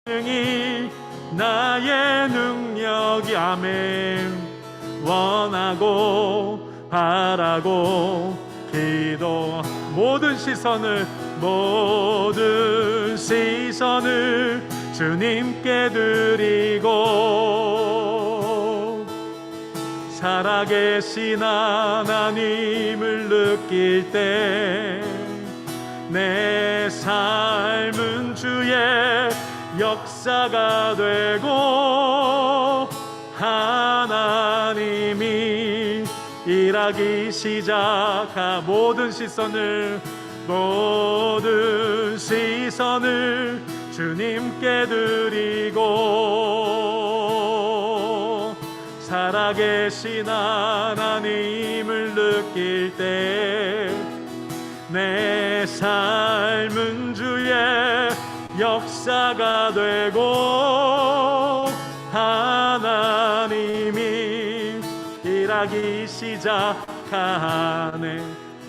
능히 나의 능력이 아멘 원하고 바라고 기도 모든 시선을 주님께 드리고 살아계신 하나님을 느낄 때 내 삶은 주의 역사가 되고 하나님이 일하기 시작하 모든 시선을 주님께 드리고 살아계신 하나님을 느낄 때 내 삶은 주의 역사가 되고 하나님이 일하기 시작하네.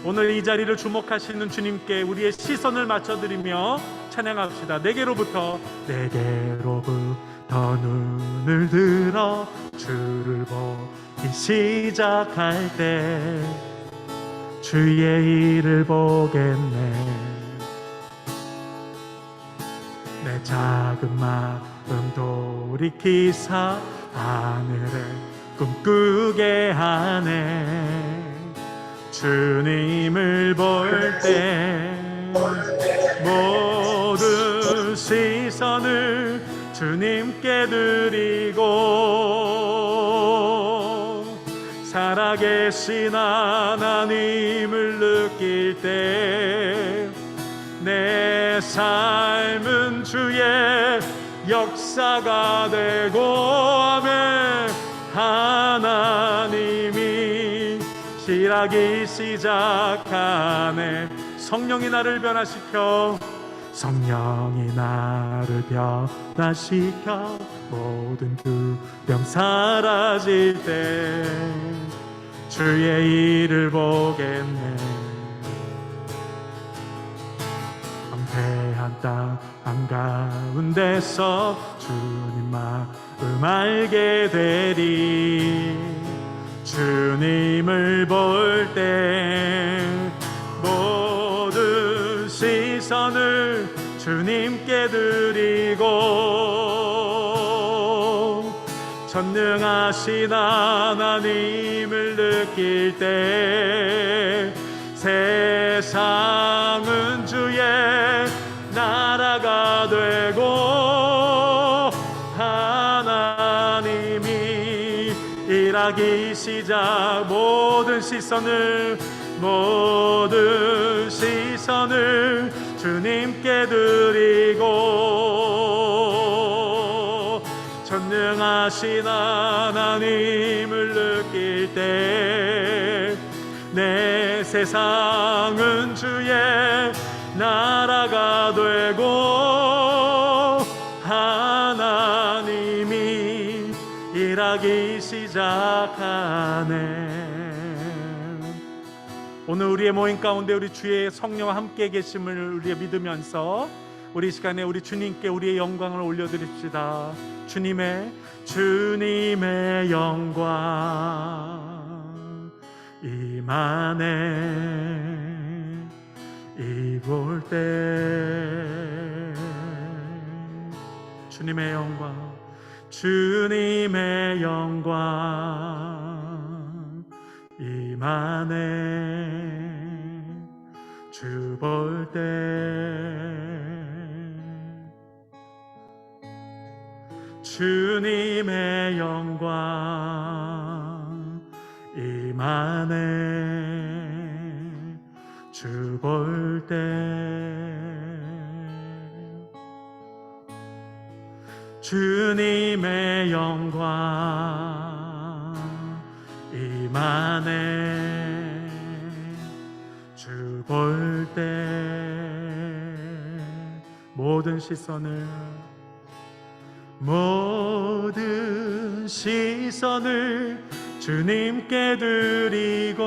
오늘 이 자리를 주목하시는 주님께 우리의 시선을 맞춰드리며 찬양합시다. 내게로부터 눈을 들어 주를 보기 시작할 때 주의 일을 보겠네. 내 작은 마음 돌이키사 하늘을 꿈꾸게 하네. 주님을 볼 때 모든 시선을 주님께 드리고 살아계신 하나님을 느낄 때 내 삶은 주의 역사가 되고 아멘 하나님이 일하기 시작하네. 성령이 나를 변화시켜 모든 두려움 사라질 때 주의 일을 보겠네. 황폐한 땅 한가운데서 주님 마음 알게 되리. 주님을 볼 때 모든 시선을 주님께 드리고 전능하신 하나님을 느낄 때 세상은 주의 나라가 되고 하나님이 일하기 시작 모든 시선을 주님께 드리고 전능하신 하나님을 느낄 때 내 세상은 주의 나라가 되고 하나님이 일하기 시작하네. 오늘 우리의 모임 가운데 우리 주의 성령과 함께 계심을 우리가 믿으면서 우리 시간에 우리 주님께 우리의 영광을 올려드립시다. 주님의 영광 임하네. 이볼 때 주님의 영광 임하네. 주 볼 때 주님의 영광 임하네. 주 볼 때 주님의 영광 임하네. 주 볼 때 모든 시선을 주님께 드리고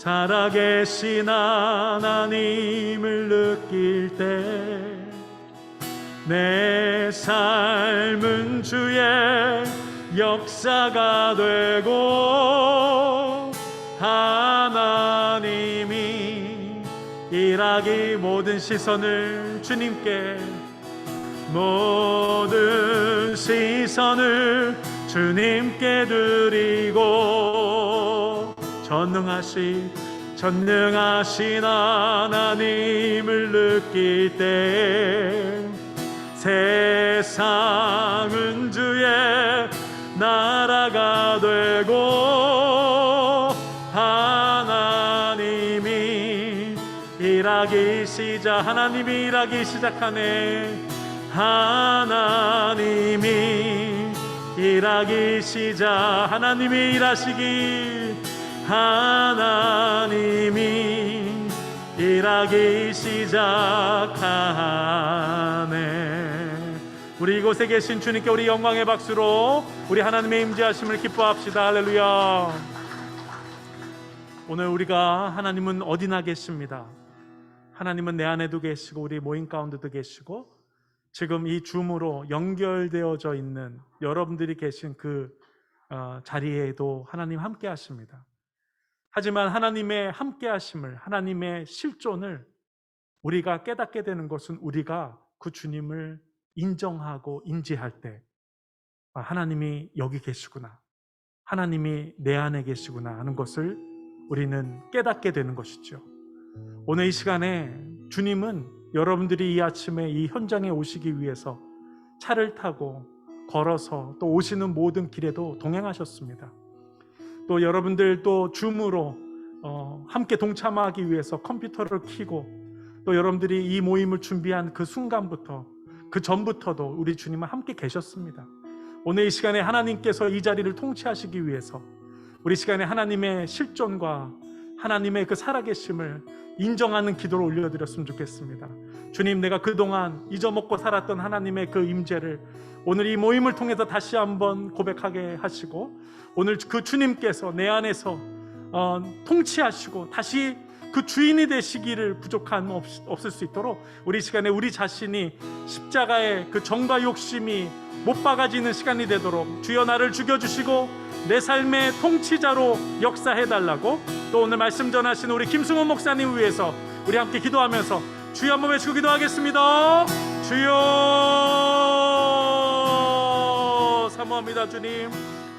살아계신 하나님을 느낄 때 내 삶은 주의 역사가 되고 하나님이 일하기 모든 시선을 주님께 모든 시선을 주님께 드리고 전능하신 하나님을 느낄 때 세상은 주의 나라가 되고 하나님이 일하기 시작하네. 하나님이 일하기 하나님이 일하시기 하나님이 일하기 시작하네. 우리 이곳에 계신 주님께 우리 영광의 박수로 우리 하나님의 임재하심을 기뻐합시다. 할렐루야. 오늘 우리가 하나님은 어디나 계십니다. 하나님은 내 안에도 계시고 우리 모임 가운데도 계시고 지금 이 줌으로 연결되어져 있는 여러분들이 계신 그 자리에도 하나님 함께 하십니다. 하지만 하나님의 함께 하심을, 하나님의 실존을 우리가 깨닫게 되는 것은 우리가 그 주님을 인정하고 인지할 때 하나님이 여기 계시구나, 하나님이 내 안에 계시구나 하는 것을 우리는 깨닫게 되는 것이죠. 오늘 이 시간에 주님은 여러분들이 이 아침에 이 현장에 오시기 위해서 차를 타고 걸어서 또 오시는 모든 길에도 동행하셨습니다. 또 여러분들 또 줌으로 함께 동참하기 위해서 컴퓨터를 켜고 또 여러분들이 이 모임을 준비한 그 순간부터 그 전부터도 우리 주님은 함께 계셨습니다. 오늘 이 시간에 하나님께서 이 자리를 통치하시기 위해서 우리 시간에 하나님의 실존과 하나님의 그 살아계심을 인정하는 기도를 올려드렸으면 좋겠습니다. 주님, 내가 그동안 잊어먹고 살았던 하나님의 그 임재를 오늘 이 모임을 통해서 다시 한번 고백하게 하시고 오늘 그 주님께서 내 안에서 통치하시고 다시 그 주인이 되시기를 부족함 없을 수 있도록 우리 시간에 우리 자신이 십자가의 그 정과 욕심이 못 박아지는 시간이 되도록 주여 나를 죽여주시고 내 삶의 통치자로 역사해달라고 또 오늘 말씀 전하신 우리 김승원 목사님 위해서 우리 함께 기도하면서 주여 한번 외치고 기도하겠습니다. 주여, 사모합니다. 주님,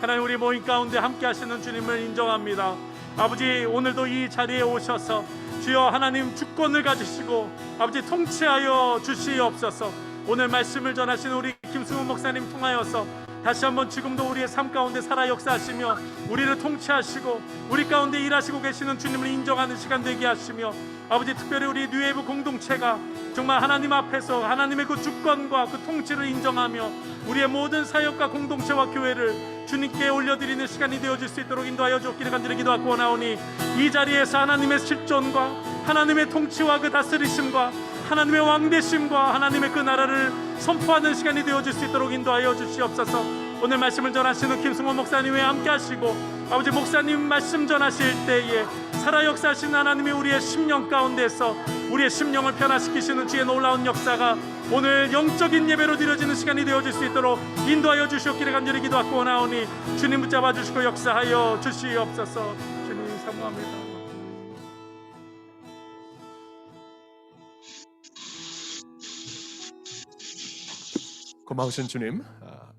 하나님 우리 모임 가운데 함께 하시는 주님을 인정합니다. 아버지, 오늘도 이 자리에 오셔서 주여 하나님 주권을 가지시고 아버지 통치하여 주시옵소서. 오늘 말씀을 전하신 우리 김승훈 목사님 통하여서 다시 한번 지금도 우리의 삶 가운데 살아 역사하시며 우리를 통치하시고 우리 가운데 일하시고 계시는 주님을 인정하는 시간 되게 하시며 아버지, 특별히 우리 뉴웨이브 공동체가 정말 하나님 앞에서 하나님의 그 주권과 그 통치를 인정하며 우리의 모든 사역과 공동체와 교회를 주님께 올려드리는 시간이 되어질 수 있도록 인도하여 주옵기를 간절히 기도하고 원하오니 이 자리에서 하나님의 실존과 하나님의 통치와 그 다스리심과 하나님의 왕되심과 하나님의 그 나라를 선포하는 시간이 되어질 수 있도록 인도하여 주시옵소서. 오늘 말씀을 전하시는 김승원 목사님과 함께 하시고 아버지, 목사님 말씀 전하실 때에 살아 역사하신 하나님이 우리의 심령 가운데서 우리의 심령을 변화시키시는 주의 놀라운 역사가 오늘 영적인 예배로 드려지는 시간이 되어질 수 있도록 인도하여 주시옵기를 간절히 기도하고 원하오니 주님 붙잡아 주시고 역사하여 주시옵소서. 주님 사모합니다. 고마우신 주님,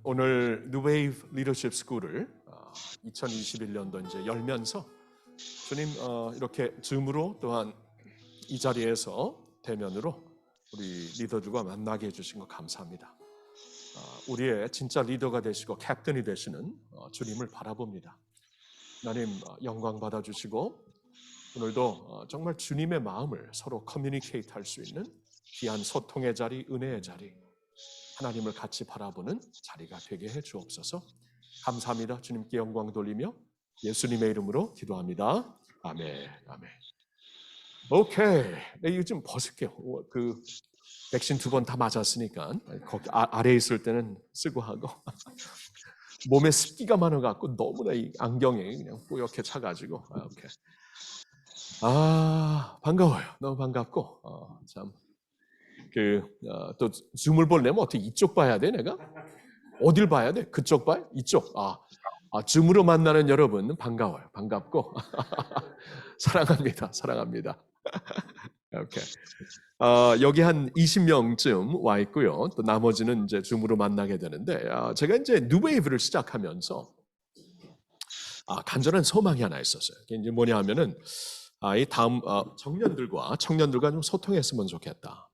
오늘 뉴웨이브 리더십 스쿨을 2021년도 이제 열면서 주님 이렇게 줌으로 또한 이 자리에서 대면으로 우리 리더들과 만나게 해주신 것 감사합니다. 우리의 진짜 리더가 되시고 캡틴이 되시는 주님을 바라봅니다. 하나님 영광 받아주시고 오늘도 정말 주님의 마음을 서로 커뮤니케이트 할 수 있는 귀한 소통의 자리, 은혜의 자리, 하나님을 같이 바라보는 자리가 되게 해 주옵소서. 감사합니다. 주님께 영광 돌리며 예수님의 이름으로 기도합니다. 아멘. 아멘. 오케이. 네, 이거 좀 벗을게요. 그 백신 2번 다 맞았으니까 거기 아래에 있을 때는 쓰고 하고 몸에 습기가 많아갖고 너무나 이 안경이 그냥 뿌옇게 차가지고. 오케이. 반가워요. 너무 반갑고, 또 줌을 보려면 어떻게 이쪽 봐야 돼, 내가? 어딜 봐야 돼? 그쪽 봐요? 이쪽. 줌으로 만나는 여러분, 반가워요. 반갑고, 사랑합니다. 사랑합니다. 오케이. 여기 한 20명쯤 와 있고요. 또 나머지는 이제 줌으로 만나게 되는데, 제가 이제 뉴웨이브를 시작하면서, 간절한 소망이 하나 있었어요. 그게 이제 뭐냐 하면은, 이 다음 청년들과 좀 소통했으면 좋겠다.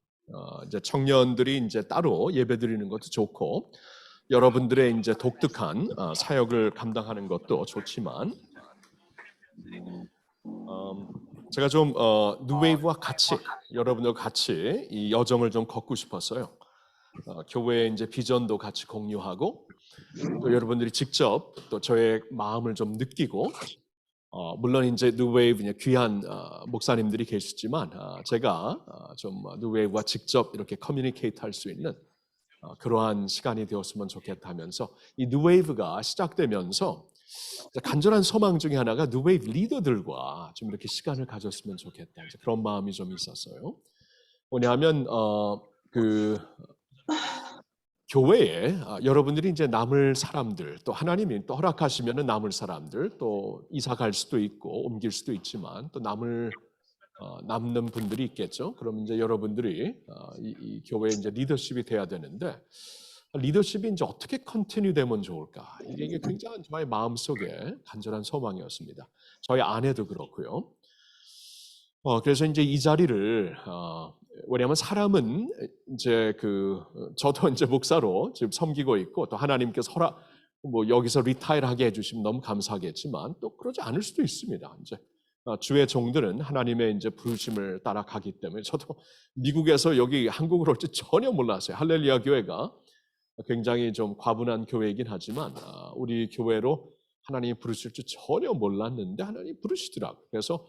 이제 청년들이 이제 따로 예배드리는 것도 좋고 여러분들의 이제 독특한 사역을 감당하는 것도 좋지만 제가 좀 뉴웨이브와 같이 여러분들과 같이 이 여정을 좀 걷고 싶었어요. 교회의 이제 비전도 같이 공유하고 또 여러분들이 직접 또 저의 마음을 좀 느끼고 물론 이제 뉴웨이브 귀한 목사님들이 계시지만 제가 좀 뉴웨이브와 직접 이렇게 커뮤니케이트 할 수 있는 그러한 시간이 되었으면 좋겠다 하면서 이 뉴웨이브가 시작되면서 간절한 소망 중에 하나가 뉴웨이브 리더들과 좀 이렇게 시간을 가졌으면 좋겠다. 이제 그런 마음이 좀 있었어요. 뭐냐면 그 교회에 여러분들이 이제 남을 사람들 또 하나님이 또 허락하시면은 남을 사람들 또 이사 갈 수도 있고 옮길 수도 있지만 또 남는 분들이 있겠죠. 그럼 이제 여러분들이 이 교회 이제 리더십이 돼야 되는데 리더십이 이제 어떻게 컨티뉴 되면 좋을까? 이게 굉장히 저의 마음 속에 간절한 소망이었습니다. 저희 아내도 그렇고요. 그래서 이제 이 자리를 왜냐하면 사람은 이제 저도 이제 목사로 지금 섬기고 있고 또 하나님께서 여기서 리타일하게 해주시면 너무 감사하겠지만 또 그러지 않을 수도 있습니다. 이제 주의 종들은 하나님의 이제 부르심을 따라가기 때문에 저도 미국에서 여기 한국으로 올지 전혀 몰랐어요. 할렐루야 교회가 굉장히 좀 과분한 교회이긴 하지만 우리 교회로 하나님이 부르실 줄 전혀 몰랐는데 하나님이 부르시더라고요. 그래서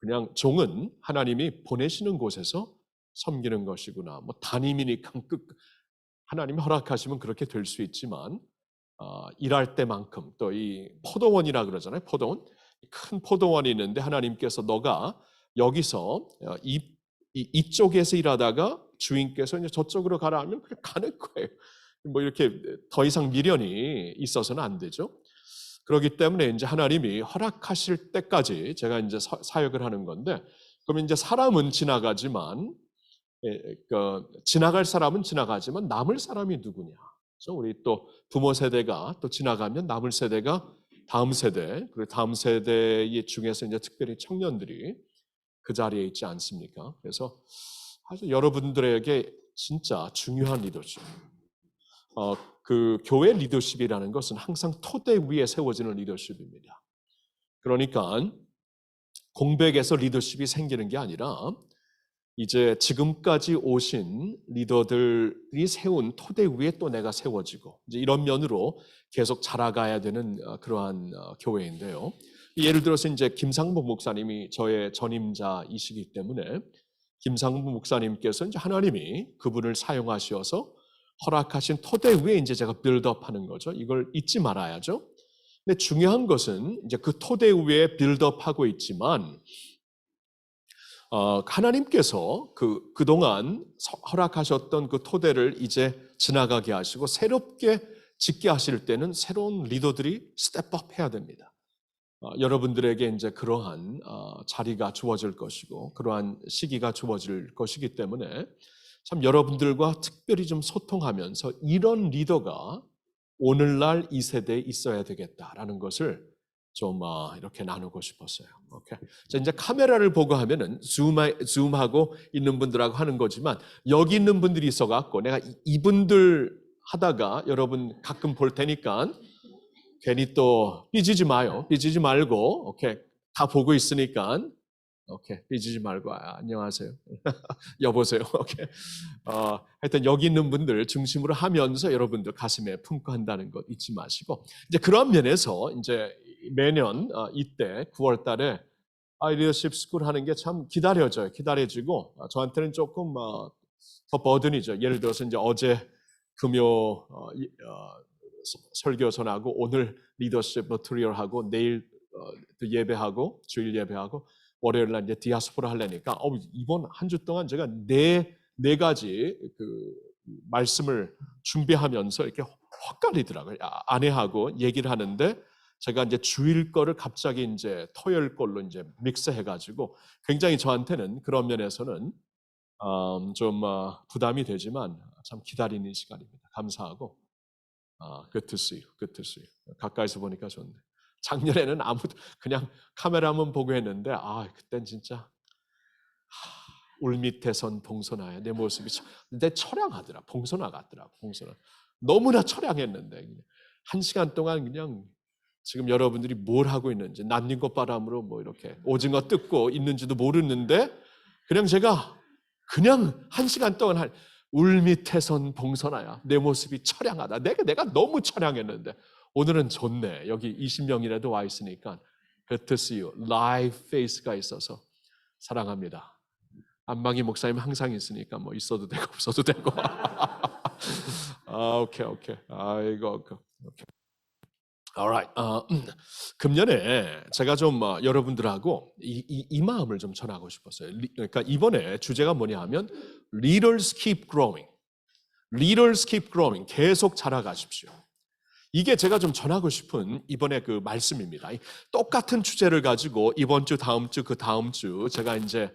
그냥 종은 하나님이 보내시는 곳에서 섬기는 것이구나. 뭐 담임이니까 하나님이 허락하시면 그렇게 될 수 있지만 일할 때만큼 또 이 포도원이라 그러잖아요. 포도원. 큰 포도원이 있는데 하나님께서 너가 여기서 이쪽에서 일하다가 주인께서 이제 저쪽으로 가라 하면 그냥 가는 거예요. 뭐 이렇게 더 이상 미련이 있어서는 안 되죠. 그렇기 때문에 이제 하나님이 허락하실 때까지 제가 이제 사역을 하는 건데, 그럼 이제 사람은 지나가지만, 지나갈 사람은 지나가지만 남을 사람이 누구냐? 그래서 우리 또 부모 세대가 또 지나가면 남을 세대가 다음 세대, 그리고 다음 세대 중에서 이제 특별히 청년들이 그 자리에 있지 않습니까? 그래서 아주 여러분들에게 진짜 중요한 리더십. 교회 리더십이라는 것은 항상 토대 위에 세워지는 리더십입니다. 그러니까 공백에서 리더십이 생기는 게 아니라 이제 지금까지 오신 리더들이 세운 토대 위에 또 내가 세워지고 이제 이런 면으로 계속 자라가야 되는 그러한 교회인데요. 예를 들어서 이제 김상복 목사님이 저의 전임자이시기 때문에 김상복 목사님께서 이제 하나님이 그분을 사용하셔서 허락하신 토대 위에 이제 제가 빌드업하는 거죠. 이걸 잊지 말아야죠. 근데 중요한 것은 이제 그 토대 위에 빌드업하고 있지만 하나님께서 그동안 허락하셨던 그 토대를 이제 지나가게 하시고 새롭게 짓게 하실 때는 새로운 리더들이 스텝업 해야 됩니다. 여러분들에게 이제 그러한 자리가 주어질 것이고 그러한 시기가 주어질 것이기 때문에 참 여러분들과 특별히 좀 소통하면서 이런 리더가 오늘날 이 세대에 있어야 되겠다라는 것을 좀 이렇게 나누고 싶었어요. 오케이. 자, 이제 카메라를 보고 하면은 줌하고 있는 분들하고 하는 거지만 여기 있는 분들이 있어갖고 내가 이분들 하다가 여러분 가끔 볼 테니까 괜히 또 삐지지 마요. 삐지지 말고 오케이. 다 보고 있으니까 오케이. 삐지지 말고 안녕하세요. 여보세요. 오케이. 하여튼 여기 있는 분들 중심으로 하면서 여러분들 가슴에 품고 한다는 것 잊지 마시고 이제 그런 면에서 이제 매년 이때 9월 달에 리더십 스쿨 하는 게 참 기다려지고 저한테는 조금 더 버든이죠. 예를 들어서 이제 어제 금요 설교 전하고 오늘 리더십 머티리얼하고 내일 또 예배하고 주일 예배하고 월요일 날 이제 디아스포라 하려니까 이번 한 주 동안 제가 네 가지 그 말씀을 준비하면서 이렇게 헛갈리더라고요. 아내하고 얘기를 하는데 제가 이제 주일 거를 갑자기 이제 토요일 걸로 이제 믹스해가지고 굉장히 저한테는 그런 면에서는 좀 부담이 되지만 참 기다리는 시간입니다. 감사하고 good to see you, good to see you. 가까이서 보니까 좋네. 작년에는 아무도 그냥 카메라만 보고 했는데 그땐 진짜 울 밑에선 봉선아야 내 모습이 내 처량하더라. 봉선아 같더라. 봉선아 너무나 처량했는데 한 시간 동안 그냥 지금 여러분들이 뭘 하고 있는지 낯님과 바람으로 뭐 이렇게 오징어 뜯고 있는지도 모르는데 그냥 제가 그냥 한 시간 동안 울 밑에선 봉선아야 내 모습이 처량하다. 내가 너무 처량했는데 오늘은 좋네. 여기 20명이라도 와 있으니까 good to see you. live face가 있어서 사랑합니다. 안방이 목사님 항상 있으니까 뭐 있어도 되고 없어도 되고. 오케이. 이거 오케이. alright. 금년에 제가 좀 여러분들하고 이 마음을 좀 전하고 싶었어요. 그러니까 이번에 주제가 뭐냐 하면 Leaders keep growing. Leaders keep growing. 계속 자라가십시오. 이게 제가 좀 전하고 싶은 이번에 그 말씀입니다. 똑같은 주제를 가지고 이번 주, 다음 주, 그 다음 주 제가 이제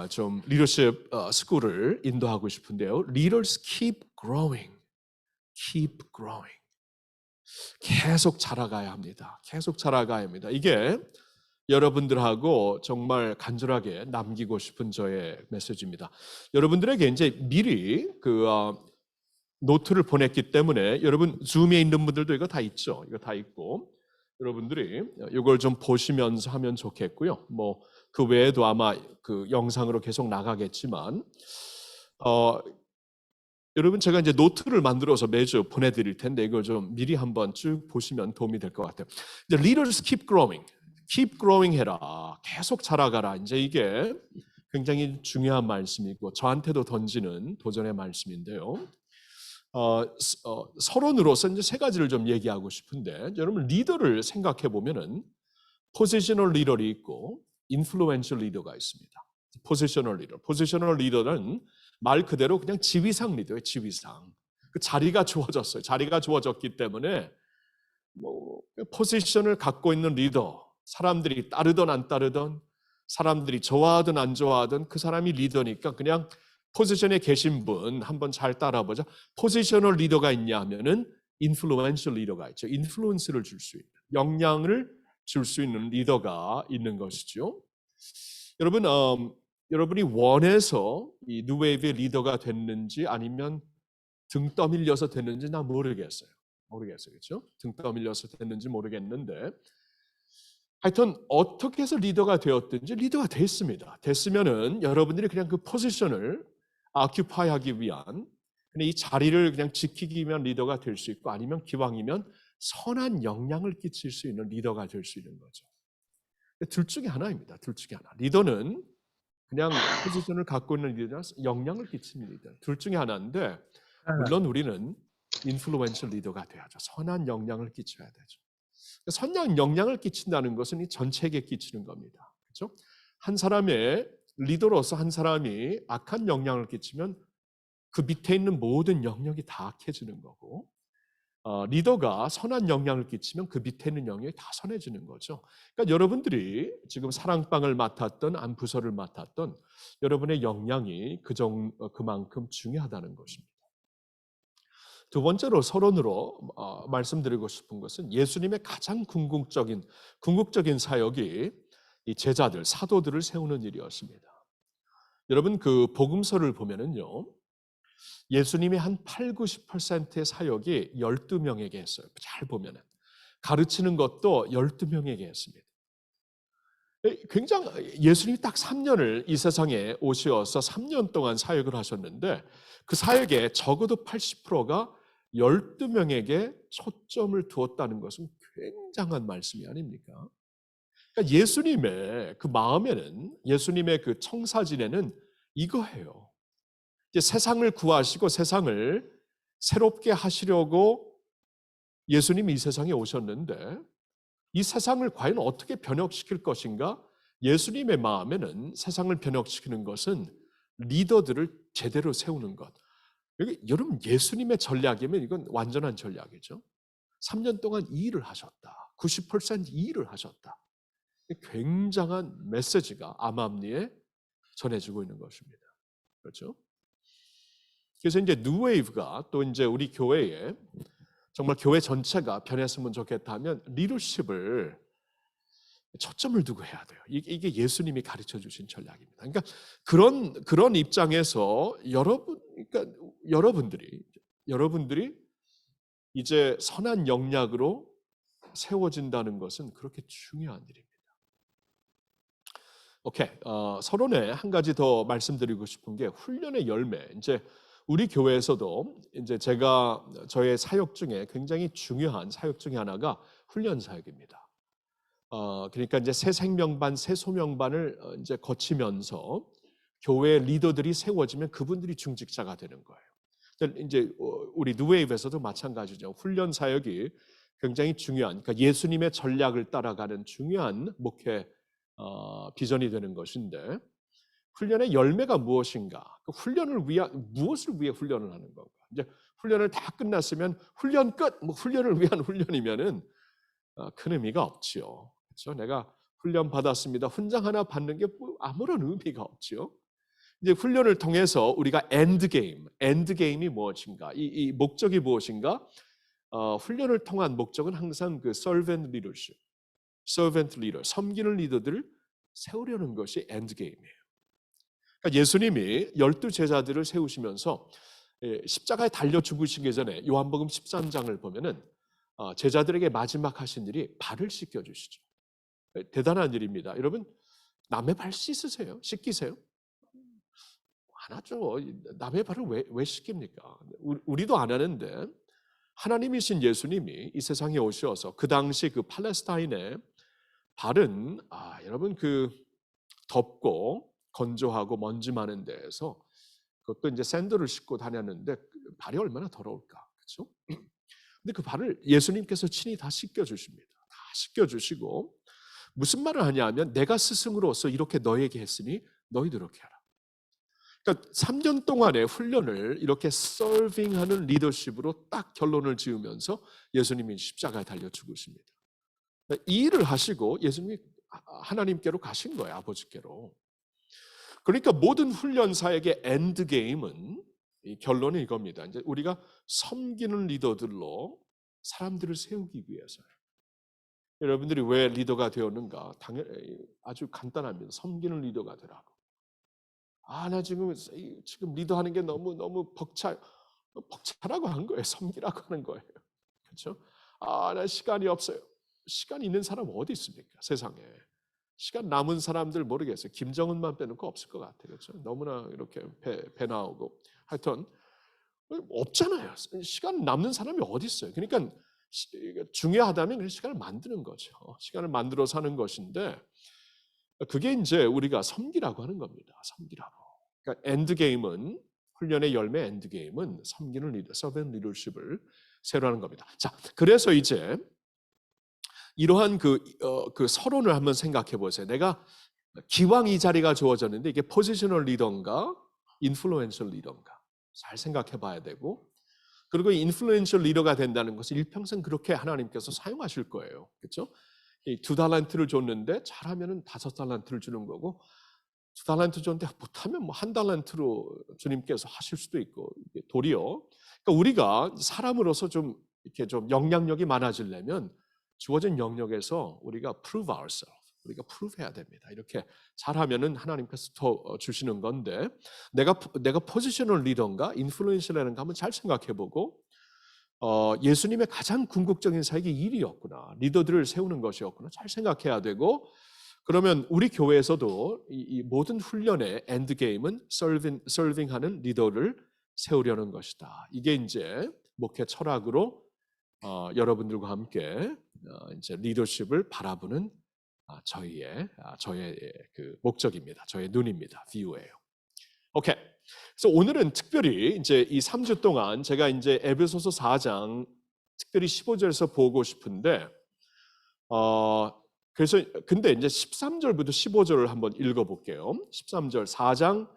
좀 리더십 스쿨을 인도하고 싶은데요. Leaders keep growing. Keep growing. 계속 자라가야 합니다. 계속 자라가야 합니다. 이게 여러분들하고 정말 간절하게 남기고 싶은 저의 메시지입니다. 여러분들에게 이제 미리 노트를 보냈기 때문에 여러분 줌에 있는 분들도 이거 다 있죠. 이거 다 있고 여러분들이 이걸 좀 보시면서 하면 좋겠고요. 뭐 그 외에도 아마 그 영상으로 계속 나가겠지만 여러분 제가 이제 노트를 만들어서 매주 보내드릴 텐데 이걸 좀 미리 한번 쭉 보시면 도움이 될 것 같아요. 이제 leaders keep growing, keep growing 해라. 계속 자라가라. 이제 이게 굉장히 중요한 말씀이고 저한테도 던지는 도전의 말씀인데요. 서론으로서 이제 세 가지를 좀 얘기하고 싶은데 여러분 리더를 생각해 보면은 포지셔널 리더가 있고 인플루엔셜 리더가 있습니다. 포지셔널 리더는 말 그대로 그냥 지위상 리더예요. 지위상. 그 자리가 주어졌어요. 자리가 주어졌기 때문에 뭐 포지션을 갖고 있는 리더, 사람들이 따르든 안 따르든, 사람들이 좋아하든 안 좋아하든 그 사람이 리더니까 그냥 포지션에 계신 분 한번 잘 따라보자. 포지셔널 리더가 있냐 하면은 인플루엔셜 리더가 있죠. 인플루언스를 줄 수 있는, 영향을 줄 수 있는 리더가 있는 것이죠. 여러분, 여러분이 원해서 이 뉴웨이브의 리더가 됐는지 아니면 등 떠밀려서 됐는지 나 모르겠어요. 그렇죠? 등 떠밀려서 됐는지 모르겠는데 하여튼 어떻게 해서 리더가 되었든지 리더가 됐습니다. 됐으면은 여러분들이 그냥 그 포지션을 아큐파이하기 위한 이 자리를 그냥 지키기 위한 리더가 될 수 있고 아니면 기왕이면 선한 영향을 끼칠 수 있는 리더가 될 수 있는 거죠. 둘 중에 하나입니다. 둘 중에 하나. 리더는 그냥 포지션을 갖고 있는 리더나 영향을 끼치는 리더. 둘 중에 하나인데 물론 우리는 인플루엔셜 리더가 돼야죠. 선한 영향을 끼쳐야 되죠. 선한 영향을 끼친다는 것은 이 전체에게 끼치는 겁니다. 그렇죠? 한 사람의 리더로서 한 사람이 악한 영향을 끼치면 그 밑에 있는 모든 영역이 다 악해지는 거고 리더가 선한 영향을 끼치면 그 밑에 있는 영역이 다 선해지는 거죠. 그러니까 여러분들이 지금 사랑방을 맡았던 안부서를 맡았던 여러분의 영향이 그만큼 중요하다는 것입니다. 두 번째로 서론으로 말씀드리고 싶은 것은 예수님의 가장 궁극적인 사역이 이 제자들, 사도들을 세우는 일이었습니다. 여러분 그 복음서를 보면은요. 예수님이 한 80-90%의 사역이 12명에게 했어요. 잘 보면은. 가르치는 것도 12명에게 했습니다. 굉장히 예수님이 딱 3년을 이 세상에 오셔서 3년 동안 사역을 하셨는데 그 사역의 적어도 80%가 12명에게 초점을 두었다는 것은 굉장한 말씀이 아닙니까? 그러니까 예수님의 그 마음에는 예수님의 그 청사진에는 이거예요. 이제 세상을 구하시고 세상을 새롭게 하시려고 예수님이 이 세상에 오셨는데 이 세상을 과연 어떻게 변혁시킬 것인가? 예수님의 마음에는 세상을 변혁시키는 것은 리더들을 제대로 세우는 것. 여러분 예수님의 전략이면 이건 완전한 전략이죠. 3년 동안 이 일을 하셨다. 90%이 일을 하셨다. 굉장한 메시지가 암암리에 전해지고 있는 것입니다. 그렇죠? 그래서 이제 뉴웨이브가 또 이제 우리 교회에 정말 교회 전체가 변했으면 좋겠다면 리더십을 초점을 두고 해야 돼요. 이게 예수님이 가르쳐 주신 전략입니다. 그러니까 그런 입장에서 그러니까 여러분들이 이제 선한 영향으로 세워진다는 것은 그렇게 중요한 일입니다. 오케이, 서론에 한 가지 더 말씀드리고 싶은 게 훈련의 열매. 이제 우리 교회에서도 이제 저의 사역 중에 굉장히 중요한 사역 중에 하나가 훈련 사역입니다. 그러니까 이제 새 생명반, 새 소명반을 이제 거치면서 교회 리더들이 세워지면 그분들이 중직자가 되는 거예요. 이제 우리 뉴웨이브에서도 마찬가지죠. 훈련 사역이 굉장히 중요한, 그러니까 예수님의 전략을 따라가는 중요한 목회 비전이 되는 것인데 훈련의 열매가 무엇인가? 그 무엇을 위해 훈련을 하는 건가? 이제 훈련을 다 끝났으면 훈련 끝, 뭐 훈련을 위한 훈련이면은 큰 의미가 없지요. 그렇죠? 내가 훈련 받았습니다. 훈장 하나 받는 게 아무런 의미가 없지요. 이제 훈련을 통해서 우리가 엔드게임이 무엇인가? 이 목적이 무엇인가? 훈련을 통한 목적은 항상 그 servant leader, 섬기는 리더들을 세우려는 것이 엔드게임이에요. 그러니까 예수님이 12 제자들을 세우시면서 십자가에 달려 죽으시기 전에 요한복음 13장을 보면은 제자들에게 마지막 하신 일이 발을 씻겨 주시죠. 대단한 일입니다. 여러분 남의 발 씻으세요? 씻기세요? 안 하죠. 남의 발을 왜 씻깁니까? 우리도 안 하는데 하나님이신 예수님이 이 세상에 오셔서 그 당시 그 팔레스타인의 발은 여러분 그 덥고 건조하고 먼지 많은 데에서 그것도 이제 샌들을 신고 다녔는데 발이 얼마나 더러울까, 그렇죠? 근데 그 발을 예수님께서 친히 다 씻겨 주십니다. 다 씻겨 주시고 무슨 말을 하냐면 내가 스승으로서 이렇게 너에게 했으니 너희도 이렇게 하라. 그러니까 3년 동안의 훈련을 이렇게 서빙하는 리더십으로 딱 결론을 지으면서 예수님이 십자가에 달려 죽으십니다. 이 일을 하시고 예수님이 하나님께로 가신 거예요, 아버지께로. 그러니까 모든 훈련 사역의 엔드 게임은 결론이 이겁니다. 이제 우리가 섬기는 리더들로 사람들을 세우기 위해서요. 여러분들이 왜 리더가 되었는가? 당연히 아주 간단합니다. 섬기는 리더가 되라고. 나 지금 리더하는 게 너무 벅차라고 한 거예요. 섬기라고 하는 거예요. 그렇죠? 나 시간이 없어요. 시간 있는 사람 어디 있습니까? 세상에. 시간 남은 사람들 모르겠어요. 김정은만 빼놓고 없을 것 같아요. 그렇죠? 너무나 이렇게 배 나오고 하여튼 없잖아요. 시간 남는 사람이 어디 있어요? 그러니까 중요하다면 그 시간을 만드는 거죠. 시간을 만들어 사는 것인데 그게 이제 우리가 섬기라고 하는 겁니다. 섬기라고. 그러니까 엔드게임은 훈련의 열매 엔드게임은 섬기는 리더, 서벤 리더십을 새로 하는 겁니다. 자, 그래서 이제 이러한 그 서론을 한번 생각해 보세요. 내가 기왕 이 자리가 주어졌는데 이게 포지셔널 리더인가, 인플루엔셜 리더인가 잘 생각해 봐야 되고 그리고 인플루엔셜 리더가 된다는 것은 일평생 그렇게 하나님께서 사용하실 거예요. 그렇죠? 2달란트를 줬는데 잘하면은 5달란트를 주는 거고 2달란트 줬는데 못하면 뭐 1달란트로 주님께서 하실 수도 있고 도리어 그러니까 우리가 사람으로서 좀 이렇게 좀 영향력이 많아지려면 주어진 영역에서 우리가 prove ourselves, 우리가 prove 해야 됩니다. 이렇게 잘하면은 하나님께서 더 주시는 건데 내가 포지셔널 리더인가 인플루엔셜이라는가 한번 잘 생각해보고 예수님의 가장 궁극적인 사역이 일이었구나. 리더들을 세우는 것이었구나. 잘 생각해야 되고 그러면 우리 교회에서도 이 모든 훈련의 엔드게임은 서빙하는 리더를 세우려는 것이다. 이게 이제 목회 철학으로 여러분들과 함께 이제 리더십을 바라보는 저의 그 목적입니다. 저의 눈입니다. 뷰예요. 오케이. 그래서 오늘은 특별히 이제 이 3주 동안 제가 이제 에베소서 4장 특별히 15절에서 보고 싶은데 그래서 근데 이제 13절부터 15절을 한번 읽어볼게요. 13절 4장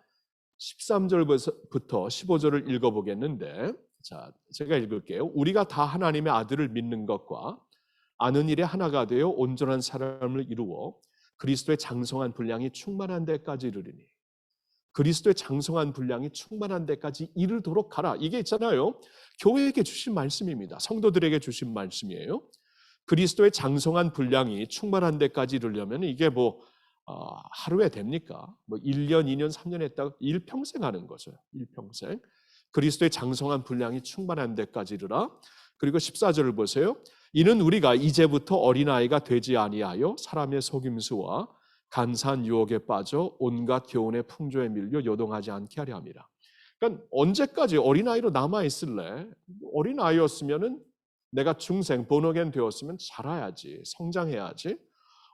13절부터 15절을 읽어보겠는데 자 제가 읽을게요. 우리가 다 하나님의 아들을 믿는 것과 아는 일에 하나가 되어 온전한 사람을 이루어 그리스도의 장성한 분량이 충만한 데까지 이르리니 그리스도의 장성한 분량이 충만한 데까지 이르도록 가라. 이게 있잖아요. 교회에게 주신 말씀입니다. 성도들에게 주신 말씀이에요. 그리스도의 장성한 분량이 충만한 데까지 이르려면 이게 하루에 됩니까? 1년, 2년, 3년 했다가 일평생 하는 거죠. 일평생. 그리스도의 장성한 분량이 충만한 데까지 이르라. 그리고 14절을 보세요. 이는 우리가 이제부터 어린아이가 되지 아니하여 사람의 속임수와 간사한 유혹에 빠져 온갖 교훈의 풍조에 밀려 요동하지 않게 하려 함이라. 그러니까 언제까지 어린아이로 남아있을래? 어린아이였으면은 내가 중생, 본어겐 되었으면 자라야지, 성장해야지.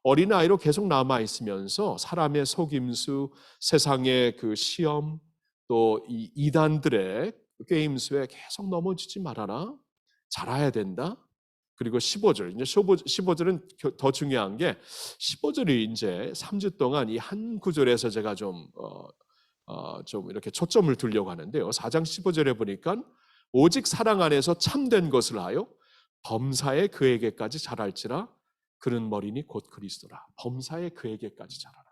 어린아이로 계속 남아있으면서 사람의 속임수, 세상의 그 시험, 또 이 이단들의 게임수에 계속 넘어지지 말아라. 자라야 된다. 그리고 15절, 이제 15절은 더 중요한 게 15절이 이제 3주 동안 이 한 구절에서 제가 좀 이렇게 초점을 두려고 하는데요. 4장 15절에 보니까 오직 사랑 안에서 참된 것을 하여 범사에 그에게까지 자랄지라 그는 머리니 곧 그리스도라. 범사에 그에게까지 자라라.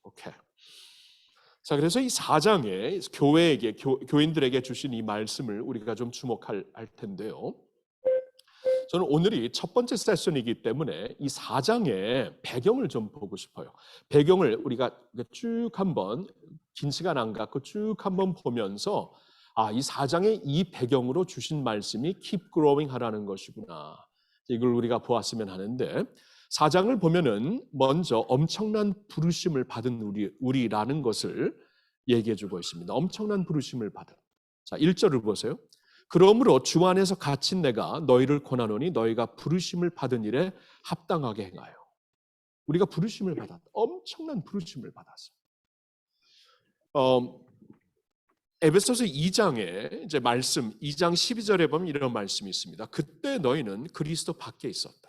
오케이. 자, 그래서 이 4장에 교회에게 교인들에게 주신 이 말씀을 우리가 좀 주목할 텐데요. 저는 오늘이 첫 번째 세션이기 때문에 이 4장의 배경을 좀 보고 싶어요. 배경을 우리가 쭉 한번 긴 시간 안 갖고 쭉 한번 보면서 이 4장의 이 배경으로 주신 말씀이 keep growing 하라는 것이구나. 이걸 우리가 보았으면 하는데 4장을 보면은 먼저 엄청난 부르심을 받은 우리라는 것을 얘기해 주고 있습니다. 엄청난 부르심을 받은. 자, 1절을 보세요. 그러므로 주 안에서 갇힌 내가 너희를 권하노니 너희가 부르심을 받은 일에 합당하게 행하여. 우리가 부르심을 받았다. 엄청난 부르심을 받았어요. 에베소서 2장에 이제 말씀 2장 12절에 보면 이런 말씀이 있습니다. 그때 너희는 그리스도 밖에 있었다.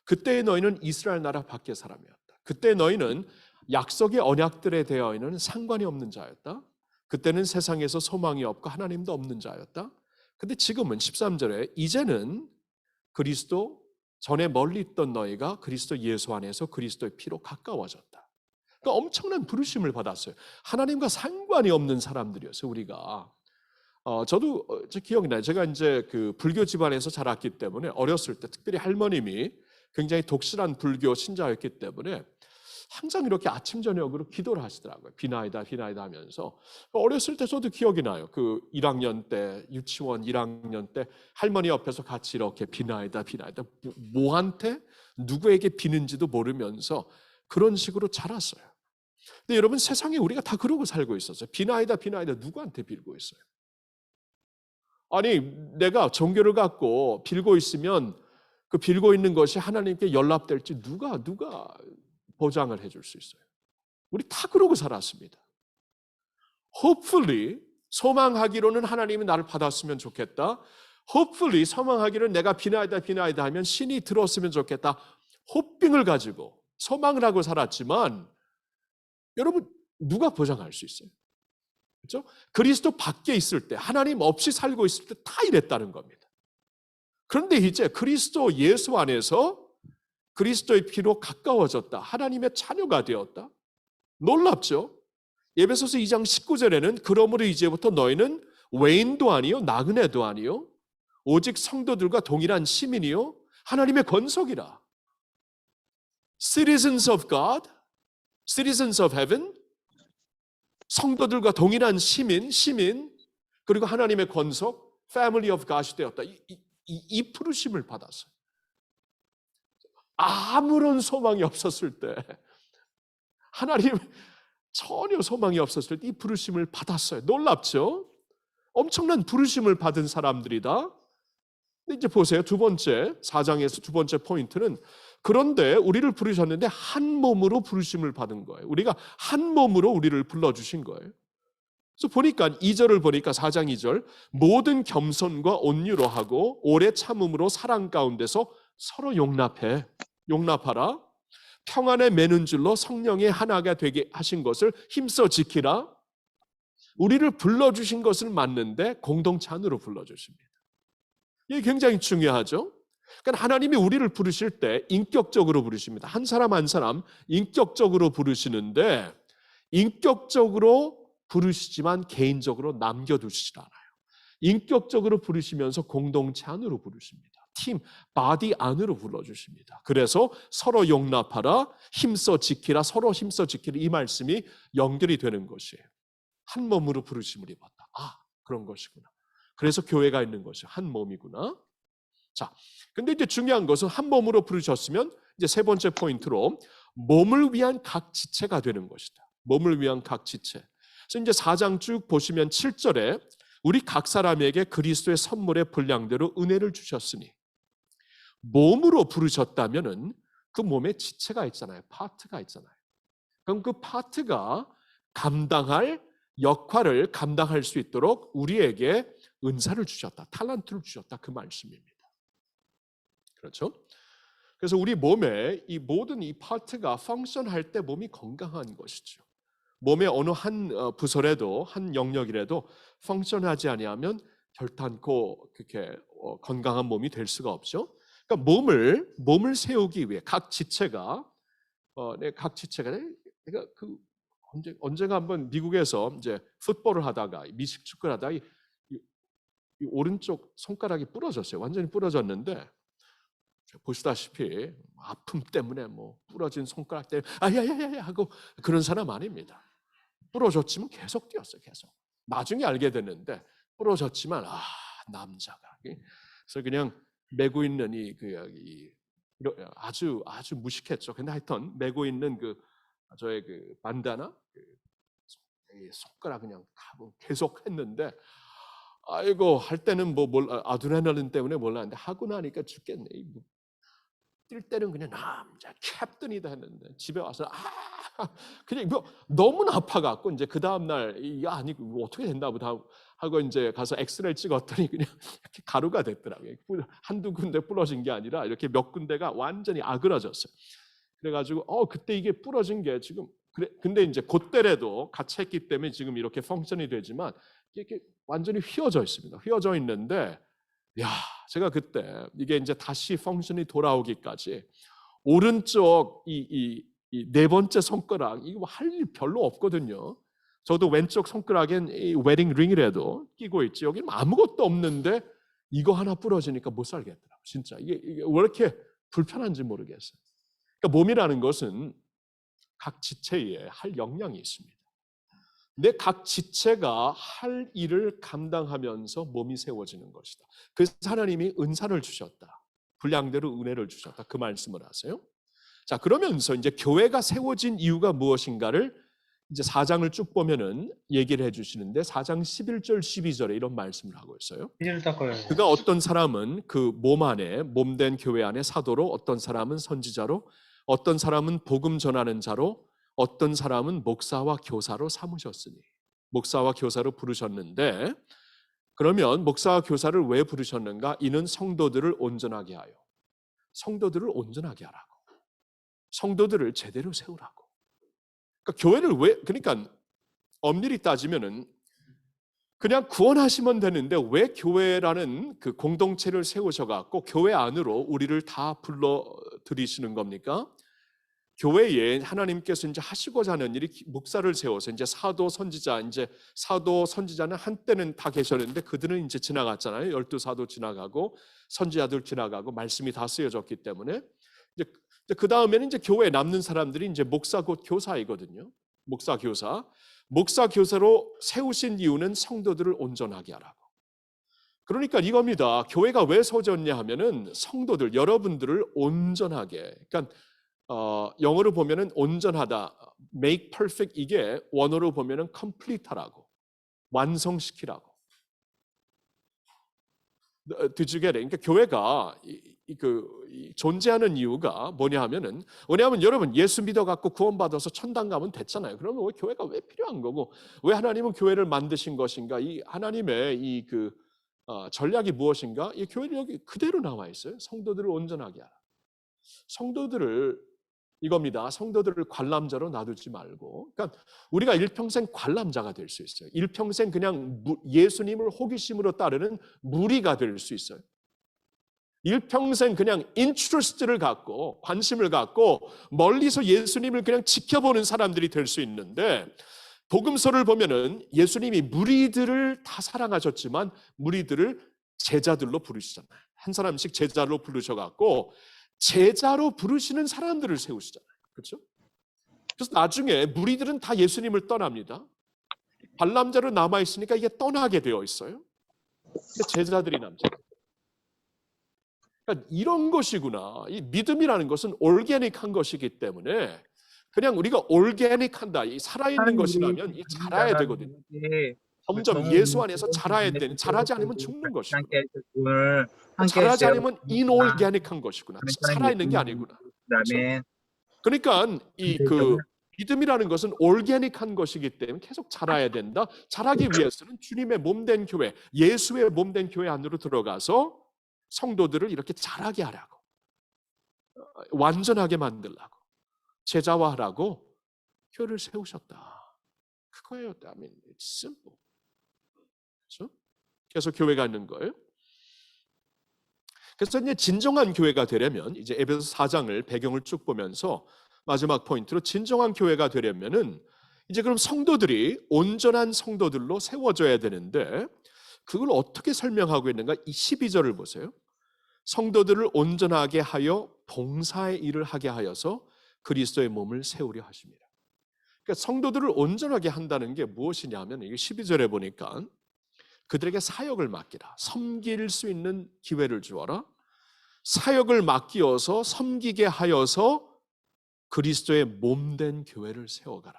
그때 너희는 이스라엘 나라 밖의 사람이었다. 그때 너희는 약속의 언약들에 대하여는 상관이 없는 자였다. 그때는 세상에서 소망이 없고 하나님도 없는 자였다. 근데 지금은 13절에 이제는 그리스도 전에 멀리 있던 너희가 그리스도 예수 안에서 그리스도의 피로 가까워졌다. 그러니까 엄청난 부르심을 받았어요. 하나님과 상관이 없는 사람들이었어요. 우리가 저도 기억이 나요. 제가 이제 그 불교 집안에서 자랐기 때문에 어렸을 때 특별히 할머님이 굉장히 독실한 불교 신자였기 때문에 항상 이렇게 아침 저녁으로 기도를 하시더라고요. 비나이다 비나이다 하면서 어렸을 때 저도 기억이 나요. 그 1학년 때 유치원 1학년 때 할머니 옆에서 같이 이렇게 비나이다 비나이다 뭐한테 누구에게 비는지도 모르면서 그런 식으로 자랐어요. 근데 여러분 세상에 우리가 다 그러고 살고 있었어요. 비나이다 비나이다 누구한테 빌고 있어요? 아니 내가 종교를 갖고 빌고 있으면 그 빌고 있는 것이 하나님께 연락될지 누가 보장을 해줄 수 있어요. 우리 다 그러고 살았습니다. Hopefully 소망하기로는 하나님이 나를 받았으면 좋겠다. Hopefully 소망하기로는 내가 비나이다 하면 신이 들었으면 좋겠다. 호빙을 가지고 소망을 하고 살았지만 여러분 누가 보장할 수 있어요? 그렇죠? 그리스도 밖에 있을 때 하나님 없이 살고 있을 때 다 이랬다는 겁니다. 그런데 이제 그리스도 예수 안에서 그리스도의 피로 가까워졌다. 하나님의 자녀가 되었다. 놀랍죠? 에베소서 2장 19절에는 그러므로 이제부터 너희는 외인도 아니요 나그네도 아니요 오직 성도들과 동일한 시민이요 하나님의 권속이라. Citizens of God, citizens of heaven, 성도들과 동일한 시민 그리고 하나님의 권속, family of God이 되었다. 이 부르심을 받았어요. 아무런 소망이 없었을 때 하나님 전혀 소망이 없었을 때 이 부르심을 받았어요. 놀랍죠? 엄청난 부르심을 받은 사람들이다. 근데 이제 보세요. 두 번째 4장에서 두 번째 포인트는 그런데 우리를 부르셨는데 한 몸으로 부르심을 받은 거예요. 우리가 한 몸으로 우리를 불러주신 거예요. 그래서 보니까 2절을 보니까 4장 2절 모든 겸손과 온유로 하고 오래 참음으로 사랑 가운데서 서로 용납하라. 평안에 매는 줄로 성령의 하나가 되게 하신 것을 힘써 지키라. 우리를 불러주신 것을 맞는데 공동체 안으로 불러주십니다. 이게 굉장히 중요하죠. 그러니까 하나님이 우리를 부르실 때 인격적으로 부르십니다. 한 사람 한 사람 인격적으로 부르시는데 인격적으로 부르시지만 개인적으로 남겨두시지 않아요. 인격적으로 부르시면서 공동체 안으로 부르십니다. 팀, 바디 안으로 불러주십니다. 그래서 서로 용납하라, 힘써 지키라, 서로 힘써 지키라 이 말씀이 연결이 되는 것이에요. 한 몸으로 부르심을 입었다. 아, 그런 것이구나. 그래서 교회가 있는 것이 한 몸이구나. 자, 근데 이제 중요한 것은 한 몸으로 부르셨으면 이제 세 번째 포인트로 몸을 위한 각 지체가 되는 것이다. 몸을 위한 각 지체. 그래서 이제 4장 쭉 보시면 7절에 우리 각 사람에게 그리스도의 선물의 분량대로 은혜를 주셨으니 몸으로 부르셨다면은 그 몸에 지체가 있잖아요. 파트가 있잖아요. 그럼 그 파트가 감당할 역할을 감당할 수 있도록 우리에게 은사를 주셨다. 탤런트를 주셨다. 그 말씀입니다. 그렇죠? 그래서 우리 몸에 이 모든 이 파트가 펑션할 때 몸이 건강한 것이죠. 몸의 어느 한 부설에도 한 영역이라도 펑션하지 아니하면 결탄코 그렇게 건강한 몸이 될 수가 없죠. 그러니까 몸을 세우기 위해 각 지체가 내가 그 언제가 한번 미국에서 이제 풋볼을 하다가 미식 축구를 하다가 이 오른쪽 손가락이 부러졌어요. 완전히 부러졌는데 보시다시피 아픔 때문에 뭐 부러진 손가락 때문에 아야야야 하고 그런 사람 아닙니다. 부러졌지만 계속 뛰었어요. 계속. 나중에 알게 됐는데 부러졌지만 남자가 그래서 그냥 메고 있는 아주 무식했죠. 근데 하여튼 메고 있는 저의 반다나 손가락 그냥 계속 했는데 아이고 할 때는 아드레날린 때문에 몰랐는데 하고 나니까 죽겠네. 뛸 때는 그냥 남자 캡틴이다 했는데 집에 와서 그냥 너무 아파갖고 이제 그 다음 날 아니 어떻게 된다 하고 이제 가서 엑스레이 찍었더니 그냥 이렇게 가루가 됐더라고요. 한두 군데 부러진 게 아니라 이렇게 몇 군데가 완전히 아그러졌어요. 그래가지고 그때 이게 부러진 게 지금 근데 이제 그때라도 같이 했기 때문에 지금 이렇게 펑션이 되지만 이렇게 완전히 휘어져 있습니다. 휘어져 있는데 제가 그때 이게 이제 다시 펑션이 돌아오기까지 오른쪽 이 네 번째 손가락 이거 할 일 별로 없거든요. 저도 왼쪽 손가락엔 이 웨딩 링이라도 끼고 있지 여기는 아무것도 없는데 이거 하나 부러지니까 못 살겠더라고요. 진짜 이게 왜 이렇게 불편한지 모르겠어요. 그러니까 몸이라는 것은 각 지체에 할 역량이 있습니다. 내 각 지체가 할 일을 감당하면서 몸이 세워지는 것이다. 그래서 하나님이 은사를 주셨다. 분량대로 은혜를 주셨다. 그 말씀을 하세요. 자, 그러면서 이제 교회가 세워진 이유가 무엇인가를 이제 4장을 쭉 보면은 얘기를 해주시는데 4장 11절 12절에 이런 말씀을 하고 있어요. 그가 어떤 사람은 그 몸 안에 몸된 교회 안에 사도로, 어떤 사람은 선지자로, 어떤 사람은 복음 전하는 자로, 어떤 사람은 목사와 교사로 삼으셨으니. 목사와 교사로 부르셨는데 그러면 목사와 교사를 왜 부르셨는가? 이는 성도들을 온전하게 하여. 성도들을 온전하게 하라고. 성도들을 제대로 세우라고. 그러니까 교회를 그러니까 엄밀히 따지면은 그냥 구원하시면 되는데 왜 교회라는 그 공동체를 세우셔갖고 교회 안으로 우리를 다 불러들이시는 겁니까? 교회에 하나님께서 이제 하시고자 하는 일이 목사를 세워서 이제 사도 선지자 이제 사도 선지자는 한때는 다 계셨는데 그들은 이제 지나갔잖아요. 12사도 지나가고 선지자들 지나가고 말씀이 다 쓰여졌기 때문에 이제 그 다음에는 이제 교회에 남는 사람들이 이제 목사 곧 교사이거든요. 목사 교사로 세우신 이유는 성도들을 온전하게 하라고. 그러니까 이겁니다. 교회가 왜 세워졌냐 하면은 성도들 여러분들을 온전하게. 그러니까 영어로 보면은 온전하다, make perfect 이게 원어로 보면은 complete하라고, 완성시키라고. Did you get it? 그러니까 교회가 존재하는 이유가 뭐냐 하면은, 왜냐하면 여러분 예수 믿어갖고 구원받아서 천당 가면 됐잖아요. 그러면 왜 교회가 왜 필요한 거고, 왜 하나님은 교회를 만드신 것인가? 이 하나님의 전략이 무엇인가? 이 교회는 여기 그대로 나와 있어요. 성도들을 온전하게 하라. 성도들을 이겁니다. 성도들을 관람자로 놔두지 말고, 그러니까 우리가 일평생 관람자가 될 수 있어요. 일평생 그냥 예수님을 호기심으로 따르는 무리가 될 수 있어요. 일평생 그냥 인트러스트를 갖고, 관심을 갖고 멀리서 예수님을 그냥 지켜보는 사람들이 될 수 있는데, 복음서를 보면은 예수님이 무리들을 다 사랑하셨지만 무리들을 제자들로 부르시잖아요. 한 사람씩 제자로 부르셔갖고 제자로 부르시는 사람들을 세우시잖아요. 그렇죠? 그래서 나중에 무리들은 다 예수님을 떠납니다. 관람자로 남아있으니까 이게 떠나게 되어 있어요. 제자들이 남잖아요. 그러니까 이런 것이구나. 이 믿음이라는 것은 올게닉한 것이기 때문에 그냥 우리가 올게닉한다, 이 살아있는 것이라면 이 자라야 되거든요. 점점 예수 안에서 자라야 되는, 자라지 않으면 죽는 것이구나. 자라지 않으면 인올게닉한 것이구나. 살아있는 게 아니구나. 그렇죠? 그러니까 믿음이라는 것은 올게닉한 것이기 때문에 계속 자라야 된다. 자라기 위해서는 주님의 몸된 교회, 예수의 몸된 교회 안으로 들어가서 성도들을 이렇게 자라게 하라고, 완전하게 만들라고, 제자화하라고 교회를 세우셨다. 그거예요. I mean, it's simple. 그렇죠? 그래서 교회가 있는 거예요. 그래서 이제 진정한 교회가 되려면, 이제 에베소 4장을 배경을 쭉 보면서 마지막 포인트로, 진정한 교회가 되려면은 이제 그럼 성도들이 온전한 성도들로 세워져야 되는데, 그걸 어떻게 설명하고 있는가? 이 12절을 보세요. 성도들을 온전하게 하여 봉사의 일을 하게 하여서 그리스도의 몸을 세우려 하십니다. 그러니까 성도들을 온전하게 한다는 게 무엇이냐 하면, 이게 12절에 보니까 그들에게 사역을 맡기라. 섬길 수 있는 기회를 주어라. 사역을 맡기어서 섬기게 하여서 그리스도의 몸된 교회를 세워가라.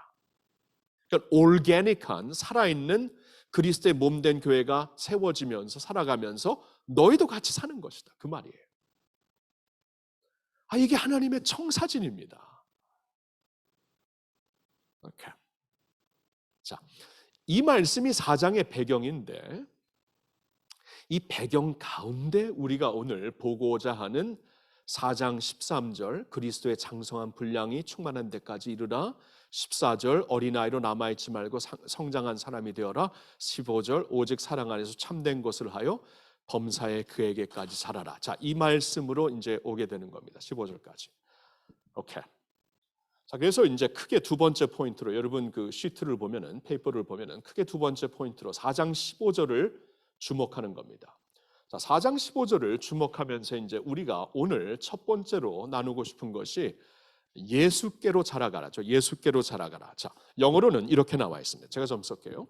그러니까 올게닉한 살아있는 그리스도의 몸된 교회가 세워지면서 살아가면서 너희도 같이 사는 것이다. 그 말이에요. 이게 하나님의 청사진입니다. 오케이. 자, 이 말씀이 4장의 배경인데, 이 배경 가운데 우리가 오늘 보고자 하는 4장 13절 그리스도의 장성한 분량이 충만한 데까지 이르라, 14절 어린아이로 남아있지 말고 성장한 사람이 되어라, 15절 오직 사랑 안에서 참된 것을 하여 범사에 그에게까지 자라라. 자, 이 말씀으로 이제 오게 되는 겁니다. 15절까지. 오케이. 자, 그래서 이제 크게 두 번째 포인트로, 여러분 그 시트를 보면은, 페이퍼를 보면은 크게 두 번째 포인트로 4장 15절을 주목하는 겁니다. 자, 4장 15절을 주목하면서 이제 우리가 오늘 첫 번째로 나누고 싶은 것이 예수께로 자라가라. 예수께로 자라가라. 자, 영어로는 이렇게 나와 있습니다. 제가 좀 쓸게요.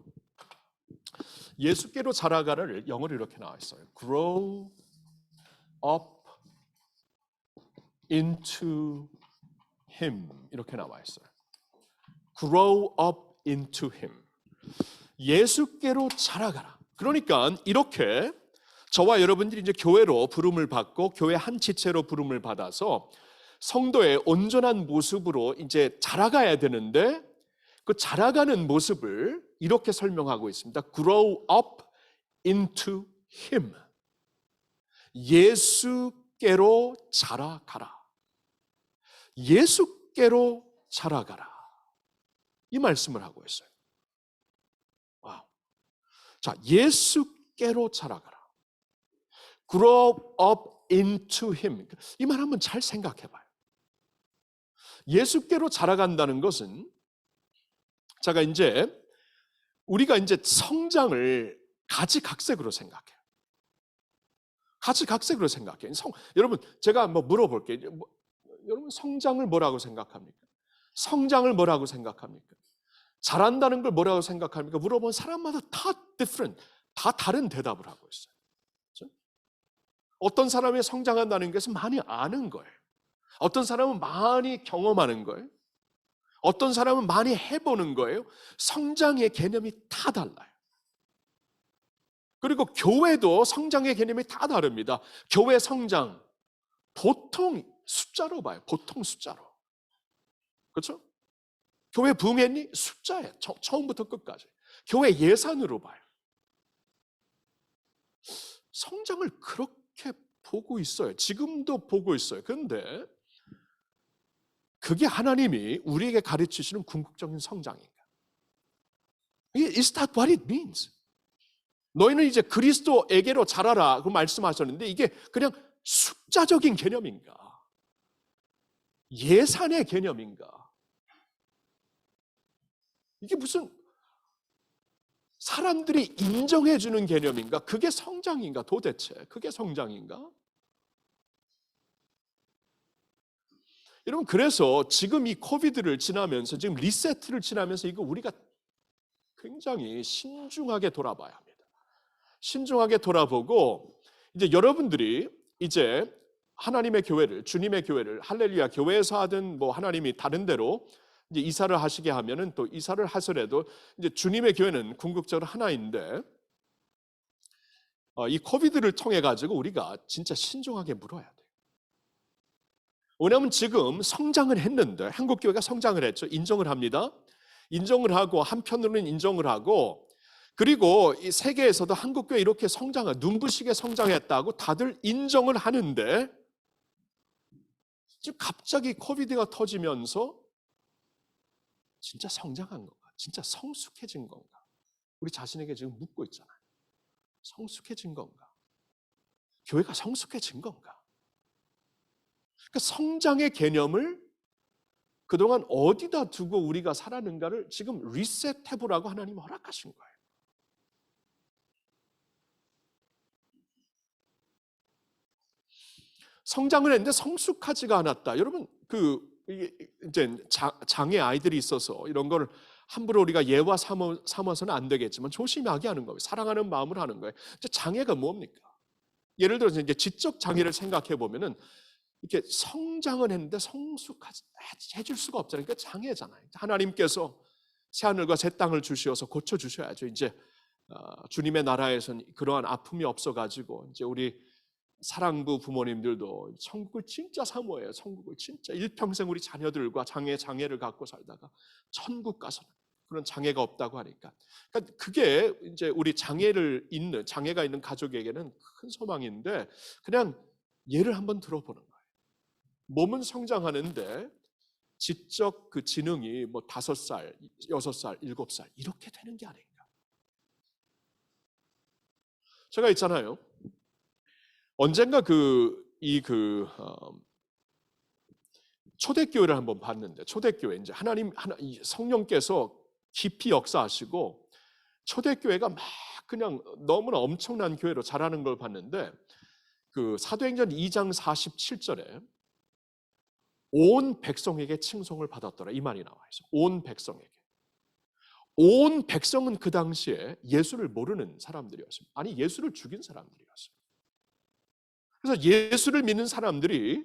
예수께로 자라가라를 영어로 이렇게 나와 있어요. Grow up into Him, 이렇게 나와 있어요. Grow up into Him. 예수께로 자라가라. 그러니까 이렇게 저와 여러분들이 이제 교회로 부름을 받고 교회 한 지체로 부름을 받아서 성도의 온전한 모습으로 이제 자라가야 되는데, 그 자라가는 모습을 이렇게 설명하고 있습니다. Grow up into Him. 예수께로 자라가라. 예수께로 자라가라. 이 말씀을 하고 있어요. 와우. 자, 예수께로 자라가라. Grow up into Him. 이 말 한번 잘 생각해 봐요. 예수께로 자라간다는 것은, 제가 이제 우리가 이제 성장을 가지각색으로 생각해요. 가지각색으로 생각해요. 여러분, 제가 한번 물어볼게요. 여러분, 성장을 뭐라고 생각합니까? 성장을 뭐라고 생각합니까? 잘한다는 걸 뭐라고 생각합니까? 물어본 사람마다 다 different, 다 다른 대답을 하고 있어요. 그렇죠? 어떤 사람이 성장한다는 것은 많이 아는 거예요. 어떤 사람은 많이 경험하는 거예요. 어떤 사람은 많이 해보는 거예요. 성장의 개념이 다 달라요. 그리고 교회도 성장의 개념이 다 다릅니다. 교회 성장, 보통 숫자로 봐요. 보통 숫자로. 그렇죠? 교회 부흥했니? 숫자예요. 처음부터 끝까지. 교회 예산으로 봐요. 성장을 그렇게 보고 있어요. 지금도 보고 있어요. 그런데 그게 하나님이 우리에게 가르치시는 궁극적인 성장인가? It's not what it means. 너희는 이제 그리스도에게로 자라라 그 말씀하셨는데 이게 그냥 숫자적인 개념인가? 예산의 개념인가? 이게 무슨 사람들이 인정해 주는 개념인가? 그게 성장인가 도대체? 그게 성장인가? 여러분 그래서 지금 이 코비드를 지나면서 지금 리세트를 지나면서 이거 우리가 굉장히 신중하게 돌아봐야 합니다. 신중하게 돌아보고 이제 여러분들이 이제 하나님의 교회를 주님의 교회를 할렐루야 교회에서 하든 뭐 하나님이 다른 데로 이제 이사를 하시게 하면은 또 이사를 하더라도 이제 주님의 교회는 궁극적으로 하나인데 이 코비드를 통해 가지고 우리가 진짜 신중하게 물어야 돼요. 왜냐하면 지금 성장을 했는데 한국 교회가 성장을 했죠. 인정을 합니다. 인정을 하고 한편으로는 인정을 하고 그리고 이 세계에서도 한국 교회 이렇게 눈부시게 성장했다고 다들 인정을 하는데 지금 갑자기 코비드가 터지면서 진짜 성장한 건가? 진짜 성숙해진 건가? 우리 자신에게 지금 묻고 있잖아요. 성숙해진 건가? 교회가 성숙해진 건가? 그러니까 성장의 개념을 그동안 어디다 두고 우리가 살았는가를 지금 리셋해보라고 하나님이 허락하신 거예요. 성장을 했는데 성숙하지가 않았다. 여러분 이제 장애 아이들이 있어서 이런 걸 함부로 우리가 예와 삼아서는 안 되겠지만 조심하게 하는 거예요. 사랑하는 마음을 하는 거예요. 장애가 뭡니까? 예를 들어서 이제 지적 장애를 생각해 보면은 이렇게 성장을 했는데 성숙하지 해줄 수가 없잖아요. 그러니까 장애잖아요. 하나님께서 새 하늘과 새 땅을 주시어서 고쳐 주셔야죠. 이제 주님의 나라에서는 그러한 아픔이 없어가지고 이제 우리 사랑부 부모님들도 천국을 진짜 사모해요. 천국을 진짜 일평생 우리 자녀들과 장애를 갖고 살다가 천국 가서는 그런 장애가 없다고 하니까. 그러니까 그게 이제 우리 장애가 있는 가족에게는 큰 소망인데 그냥 예를 한번 들어보는 거예요. 몸은 성장하는데 지적 그 지능이 뭐 5살, 6살, 7살 이렇게 되는 게 아닌가. 제가 있잖아요. 언젠가 초대교회를 한번 봤는데 초대교회 이제 성령께서 깊이 역사하시고 초대교회가 막 그냥 너무나 엄청난 교회로 자라는 걸 봤는데 그 사도행전 2장 47절에 온 백성에게 칭송을 받았더라 이 말이 나와 있어요. 온 백성에게. 온 백성은 그 당시에 예수를 모르는 사람들이었습니다. 아니 예수를 죽인 사람들이었어요. 그래서 예수를 믿는 사람들이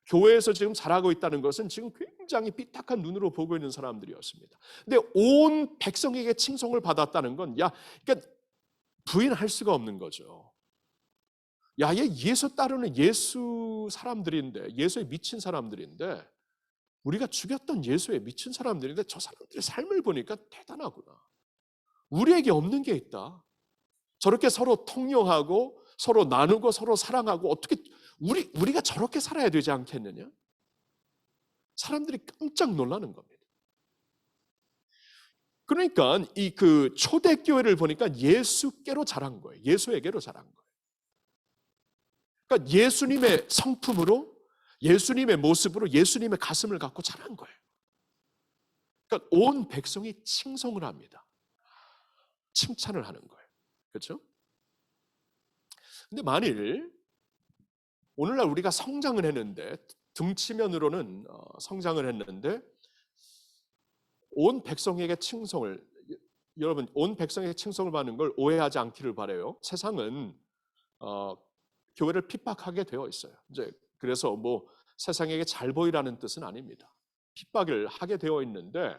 교회에서 지금 자라고 있다는 것은 지금 굉장히 삐딱한 눈으로 보고 있는 사람들이었습니다. 근데 온 백성에게 칭송을 받았다는 건 그러니까 부인할 수가 없는 거죠. 얘 예수 따르는 예수 사람들인데 예수에 미친 사람들인데 우리가 죽였던 예수에 미친 사람들인데 저 사람들의 삶을 보니까 대단하구나. 우리에게 없는 게 있다. 저렇게 서로 통용하고 서로 나누고 서로 사랑하고 어떻게 우리가 저렇게 살아야 되지 않겠느냐? 사람들이 깜짝 놀라는 겁니다. 그러니까 그 초대교회를 보니까 예수께로 자란 거예요. 예수에게로 자란 거예요. 그러니까 예수님의 성품으로 예수님의 모습으로 예수님의 가슴을 갖고 자란 거예요. 그러니까 온 백성이 칭송을 합니다. 칭찬을 하는 거예요. 그렇죠? 근데 만일 오늘날 우리가 성장을 했는데 등치면으로는 성장을 했는데 온 백성에게 여러분 온 백성에게 칭송을 받는 걸 오해하지 않기를 바라요. 세상은 교회를 핍박하게 되어 있어요. 이제 그래서 뭐 세상에게 잘 보이라는 뜻은 아닙니다. 핍박을 하게 되어 있는데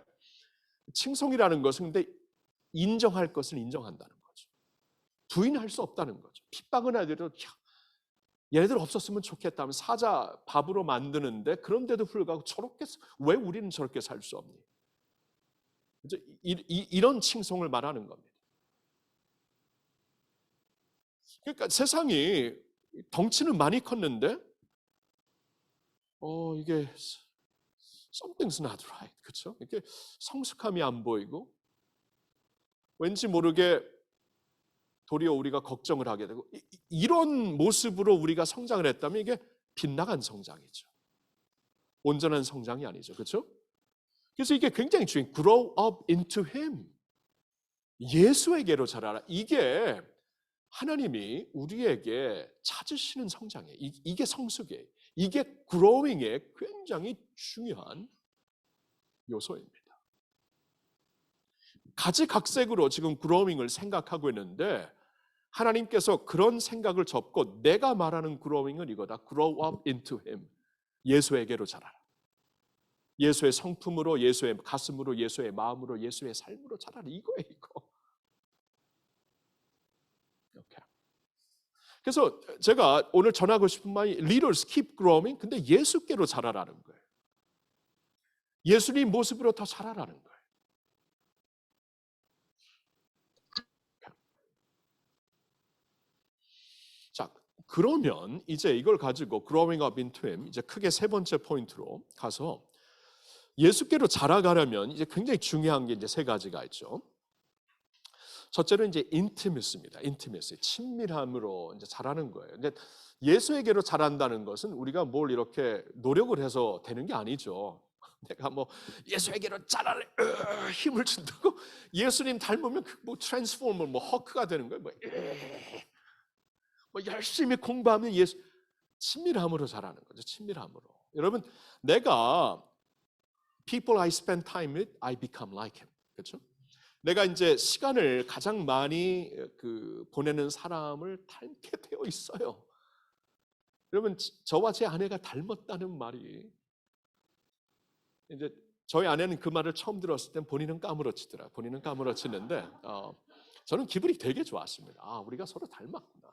칭송이라는 것은 근데 인정할 것은 인정한다는 거죠. 부인할 수 없다는 거죠. 핍박은 하더라도 얘네들 없었으면 좋겠다면 사자 밥으로 만드는데 그런데도 불구하고 저렇게 왜 우리는 저렇게 살 수 없니? 이제 이런 칭송을 말하는 겁니다. 그러니까 세상이 덩치는 많이 컸는데 이게 something's not right. 그렇죠? 이렇게 성숙함이 안 보이고 왠지 모르게 도리어 우리가 걱정을 하게 되고 이런 모습으로 우리가 성장을 했다면 이게 빗나간 성장이죠. 온전한 성장이 아니죠. 그렇죠? 그래서 이게 굉장히 중요해요. Grow up into Him. 예수에게로 자라라. 이게 하나님이 우리에게 찾으시는 성장이에요. 이게 성숙이에요. 이게 growing의 굉장히 중요한 요소입니다. 가지각색으로 지금 growing을 생각하고 있는데 하나님께서 그런 생각을 접고 내가 말하는 growing은 이거다. Grow up into Him. 예수에게로 자라라. 예수의 성품으로, 예수의 가슴으로, 예수의 마음으로, 예수의 삶으로 자라라. 이거예요, 이거. 이렇게. 그래서 제가 오늘 전하고 싶은 말이 Leaders keep growing. 근데 예수께로 자라라는 거예요. 예수님 모습으로 더 자라라는 거예요. 자, 그러면 이제 이걸 가지고 growing up into Him 이제 크게 세 번째 포인트로 가서 예수께로 자라가려면 이제 굉장히 중요한 게 이제 세 가지가 있죠. 첫째로 이제 intimacy입니다. intimacy, 친밀함으로 이제 자라는 거예요. 근데 예수에게로 자란다는 것은 우리가 뭘 이렇게 노력을 해서 되는 게 아니죠. 내가 뭐 예수에게로 자라래 힘을 준다고 예수님 닮으면 뭐 트랜스포머 뭐 허크가 되는 거예요. 뭐 열심히 공부하면 예수 친밀함으로 자라는 거죠. 친밀함으로. 여러분 내가 people I spend time with, I become like him. 그렇죠? 내가 이제 시간을 가장 많이 보내는 사람을 닮게 되어 있어요. 여러분 저와 제 아내가 닮았다는 말이 이제 저희 아내는 그 말을 처음 들었을 땐 본인은 까무러치더라. 본인은 까무러치는데 저는 기분이 되게 좋았습니다. 아 우리가 서로 닮았구나.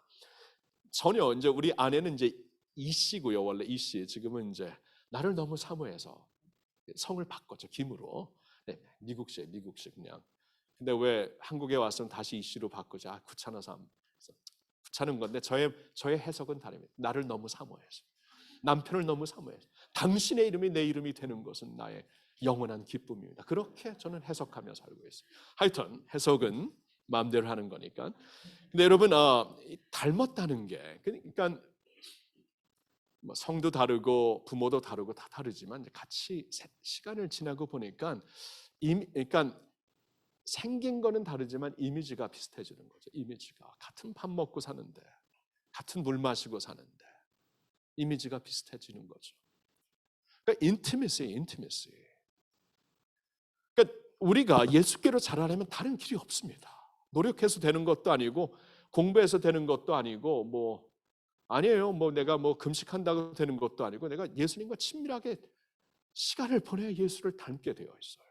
전혀 이제 우리 아내는 이제 이 씨고요. 원래 이 씨. 지금은 이제 나를 너무 사모해서 성을 바꿨죠. 김으로. 네, 미국식 그냥. 근데 왜 한국에 와서는 다시 이 씨로 바꾸자. 아, 귀찮아서 귀찮은 건데 저의 해석은 다릅니다. 나를 너무 사모해서. 남편을 너무 사모해서. 당신의 이름이 내 이름이 되는 것은 나의 영원한 기쁨입니다. 그렇게 저는 해석하며 살고 있어요. 하여튼 해석은 마음대로 하는 거니까. 근데 여러분 닮았다는 게 그러니까 성도 다르고 부모도 다르고 다 다르지만 같이 시간을 지나고 보니까 그러니까 생긴 거는 다르지만 이미지가 비슷해지는 거죠. 이미지가 같은 밥 먹고 사는데 같은 물 마시고 사는데 이미지가 비슷해지는 거죠. 그러니까 intimacy. 그러니까 우리가 예수께로 자라려면 다른 길이 없습니다. 노력해서 되는 것도 아니고 공부해서 되는 것도 아니고 뭐 아니에요. 뭐 내가 뭐 금식한다고 되는 것도 아니고 내가 예수님과 친밀하게 시간을 보내야 예수를 닮게 되어 있어요.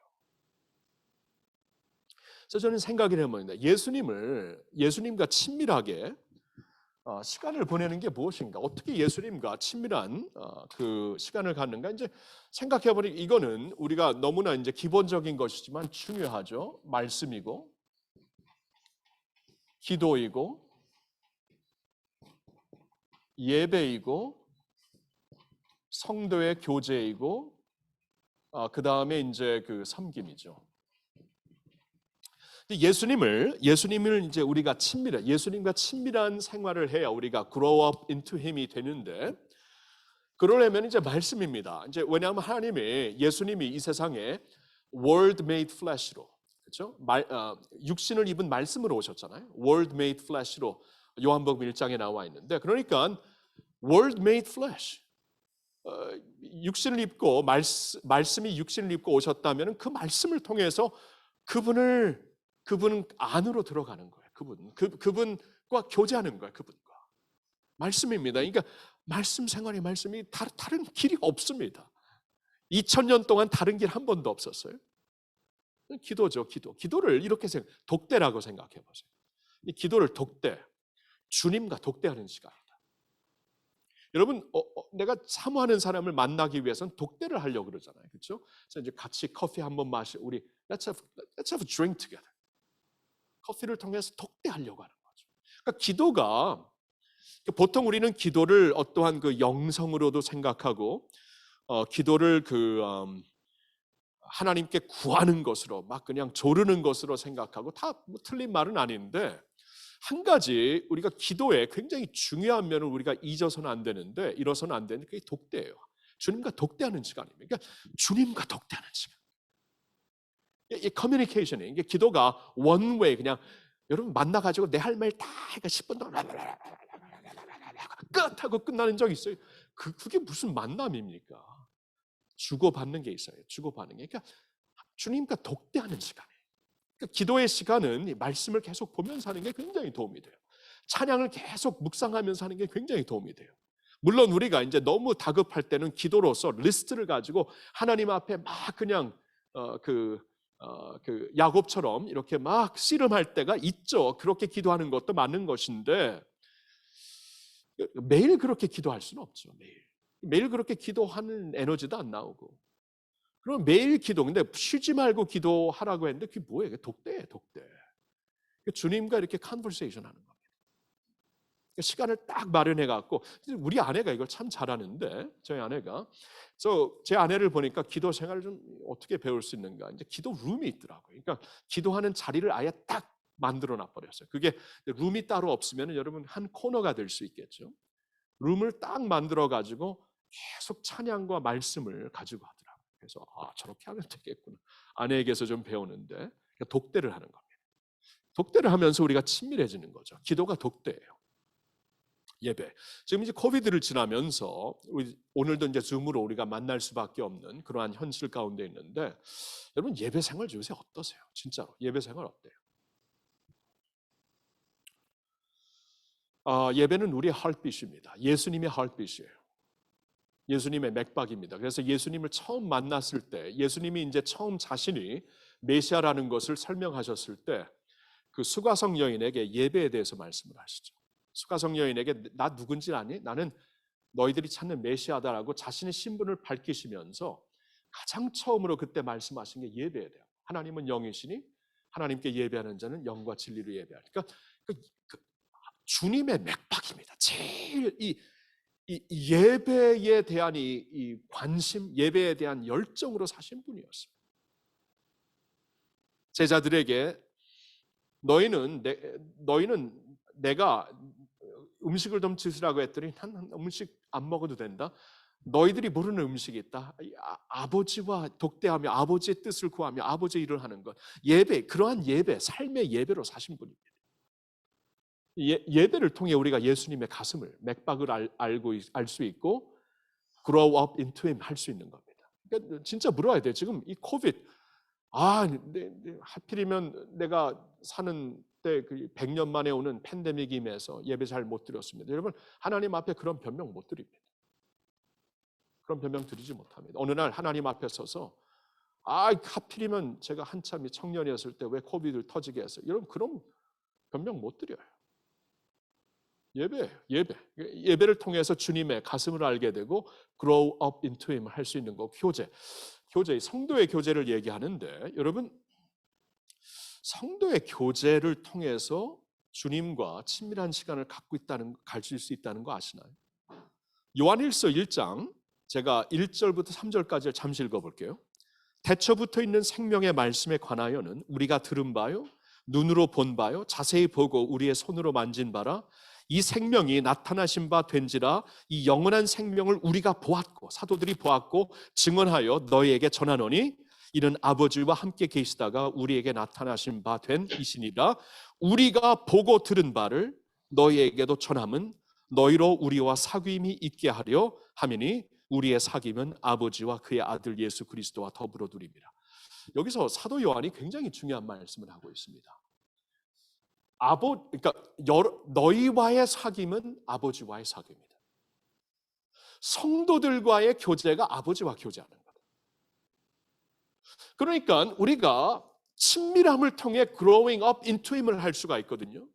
그래서 저는 생각이 해봅니다. 예수님과 친밀하게 시간을 보내는 게 무엇인가? 어떻게 예수님과 친밀한 그 시간을 갖는가? 이제 생각해보니 이거는 우리가 너무나 이제 기본적인 것이지만 중요하죠. 말씀이고, 기도이고, 예배이고, 성도의 교제이고, 그 다음에 이제 그 섬김이죠. 예수님을 이제 우리가 예수님과 친밀한 생활을 해야 우리가 grow up into Him이 되는데 그러려면 이제 말씀입니다. 이제 왜냐하면 하나님이 예수님이 이 세상에 Word made flesh로 그렇죠? 육신을 입은 말씀으로 오셨잖아요. Word made flesh로 요한복음 1장에 나와 있는데 그러니까 Word made flesh 육신을 입고 말씀이 육신을 입고 오셨다면 그 말씀을 통해서 그분은 안으로 들어가는 거예요. 그분과 교제하는 거예요. 그분과 말씀입니다. 그러니까 말씀이 다른 길이 없습니다. 2000년 동안 다른 길 한 번도 없었어요. 기도죠. 기도를 이렇게 독대라고 생각해 보세요. 이 기도를 주님과 독대하는 시간이다. 여러분 내가 사모하는 사람을 만나기 위해서는 독대를 하려고 그러잖아요. 그렇죠? 그래서 이제 같이 커피 한번 우리 let's have a drink together. 커피를 통해서 독대하려고 하는 거죠. 그러니까 기도가 보통 우리는 기도를 어떠한 그 영성으로도 생각하고 기도를 하나님께 구하는 것으로 막 그냥 조르는 것으로 생각하고 다뭐 틀린 말은 아닌데 한 가지 우리가 기도에 굉장히 중요한 면을 우리가 잊어서는 안 되는데 그게 독대예요. 주님과 독대하는 시간입니다. 그러니까 주님과 독대하는 시간. 이 커뮤니케이션이 이게 기도가 원웨이 그냥 여러분 만나가지고 내 할 말 다 그러니까 10분 동안 끝하고 끝나는 적 있어요. 그게 무슨 만남입니까? 주고받는 게 있어요. 주고받는 게. 그러니까 주님과 독대하는 시간이에요. 그러니까 기도의 시간은 말씀을 계속 보면서 하는 게 굉장히 도움이 돼요. 찬양을 계속 묵상하면서 하는 게 굉장히 도움이 돼요. 물론 우리가 이제 너무 다급할 때는 기도로서 리스트를 가지고 하나님 앞에 막 그냥 야곱처럼 이렇게 막 씨름할 때가 있죠. 그렇게 기도하는 것도 맞는 것인데 매일 그렇게 기도할 수는 없죠. 매일 그렇게 기도하는 에너지도 안 나오고. 그럼 매일 기도, 근데 쉬지 말고 기도하라고 했는데 그게 뭐예요? 그게 독대예요, 독대. 주님과 이렇게 컨버세이션 하는 겁니다. 시간을 딱 마련해 갖고 우리 아내가 이걸 참 잘하는데 저희 아내가 제 아내를 보니까 기도 생활을 좀 어떻게 배울 수 있는가 이제 기도 룸이 있더라고요. 그러니까 기도하는 자리를 아예 딱 만들어 놔 버렸어요. 그게 룸이 따로 없으면 여러분 한 코너가 될 수 있겠죠. 룸을 딱 만들어 가지고 계속 찬양과 말씀을 가지고 하더라고요. 그래서 저렇게 하면 되겠구나. 아내에게서 좀 배우는데 그러니까 독대를 하는 겁니다. 독대를 하면서 우리가 친밀해지는 거죠. 기도가 독대예요. 예배. 지금 이제 코비드를 지나면서 오늘도 이제 줌으로 우리가 만날 수밖에 없는 그러한 현실 가운데 있는데 여러분 예배 생활 요새 어떠세요? 진짜로 예배 생활 어때요? 예배는 우리의 heartbeat입니다. 예수님의 heartbeat이에요. 예수님의 맥박입니다. 그래서 예수님을 처음 만났을 때 예수님이 이제 처음 자신이 메시아라는 것을 설명하셨을 때 그 수가성 여인에게 예배에 대해서 말씀을 하시죠. 수가성 여인에게 나 누군지 아니? 나는 너희들이 찾는 메시아다라고 자신의 신분을 밝히시면서 가장 처음으로 그때 말씀하신 게 예배에 대해요. 하나님은 영이시니 하나님께 예배하는 자는 영과 진리로 예배하리까. 그러니까 주님의 맥박입니다. 제일 이 예배에 대한 이 관심, 예배에 대한 열정으로 사신 분이었어요. 제자들에게 너희는 내가 음식을 좀 드시라고 했더니 난 음식 안 먹어도 된다. 너희들이 모르는 음식이 있다. 아버지와 독대하며 아버지의 뜻을 구하며 아버지의 일을 하는 것. 예배, 그러한 예배, 삶의 예배로 사신 분입니다. 예배를 통해 우리가 예수님의 가슴을, 맥박을 알 수 있고 grow up into him 할 수 있는 겁니다. 그러니까 진짜 물어야 돼요. 지금 이 코비드 하필이면 내가 사는 때 그 100년 만에 오는 팬데믹이 임해서 예배 잘 못 드렸습니다. 여러분 하나님 앞에 그런 변명 못 드립니다. 그런 변명 드리지 못합니다. 어느 날 하나님 앞에 서서 하필이면 제가 한참 청년이었을 때 왜 코비드를 터지게 했어요. 여러분 그런 변명 못 드려요. 예배를 통해서 주님의 가슴을 알게 되고 grow up into him 할 수 있는 거. 교제, 성도의 교제를 얘기하는데 여러분 성도의 교제를 통해서 주님과 친밀한 시간을 가질 수 있다는 거 아시나요? 요한일서 1장 제가 1절부터 3절까지를 잠시 읽어볼게요. 태초부터 있는 생명의 말씀에 관하여는 우리가 들은 바요 눈으로 본 바요 자세히 보고 우리의 손으로 만진 바라 이 생명이 나타나신 바 된지라 이 영원한 생명을 우리가 보았고 사도들이 보았고 증언하여 너희에게 전하노니 이는 아버지와 함께 계시다가 우리에게 나타나신 바 된 이시니라. 우리가 보고 들은 바를 너희에게도 전함은 너희로 우리와 사귐이 있게 하려 함이니 우리의 사귐은 아버지와 그의 아들 예수 그리스도와 더불어 누립니다. 여기서 사도 요한이 굉장히 중요한 말씀을 하고 있습니다. 그러니까 너희와의 사귐은 아버지와의 사귐이다. 성도들과의 교제가 아버지와 교제하는 거다. 그러니까 우리가 친밀함을 통해 growing up into him을 할 수가 있거든요.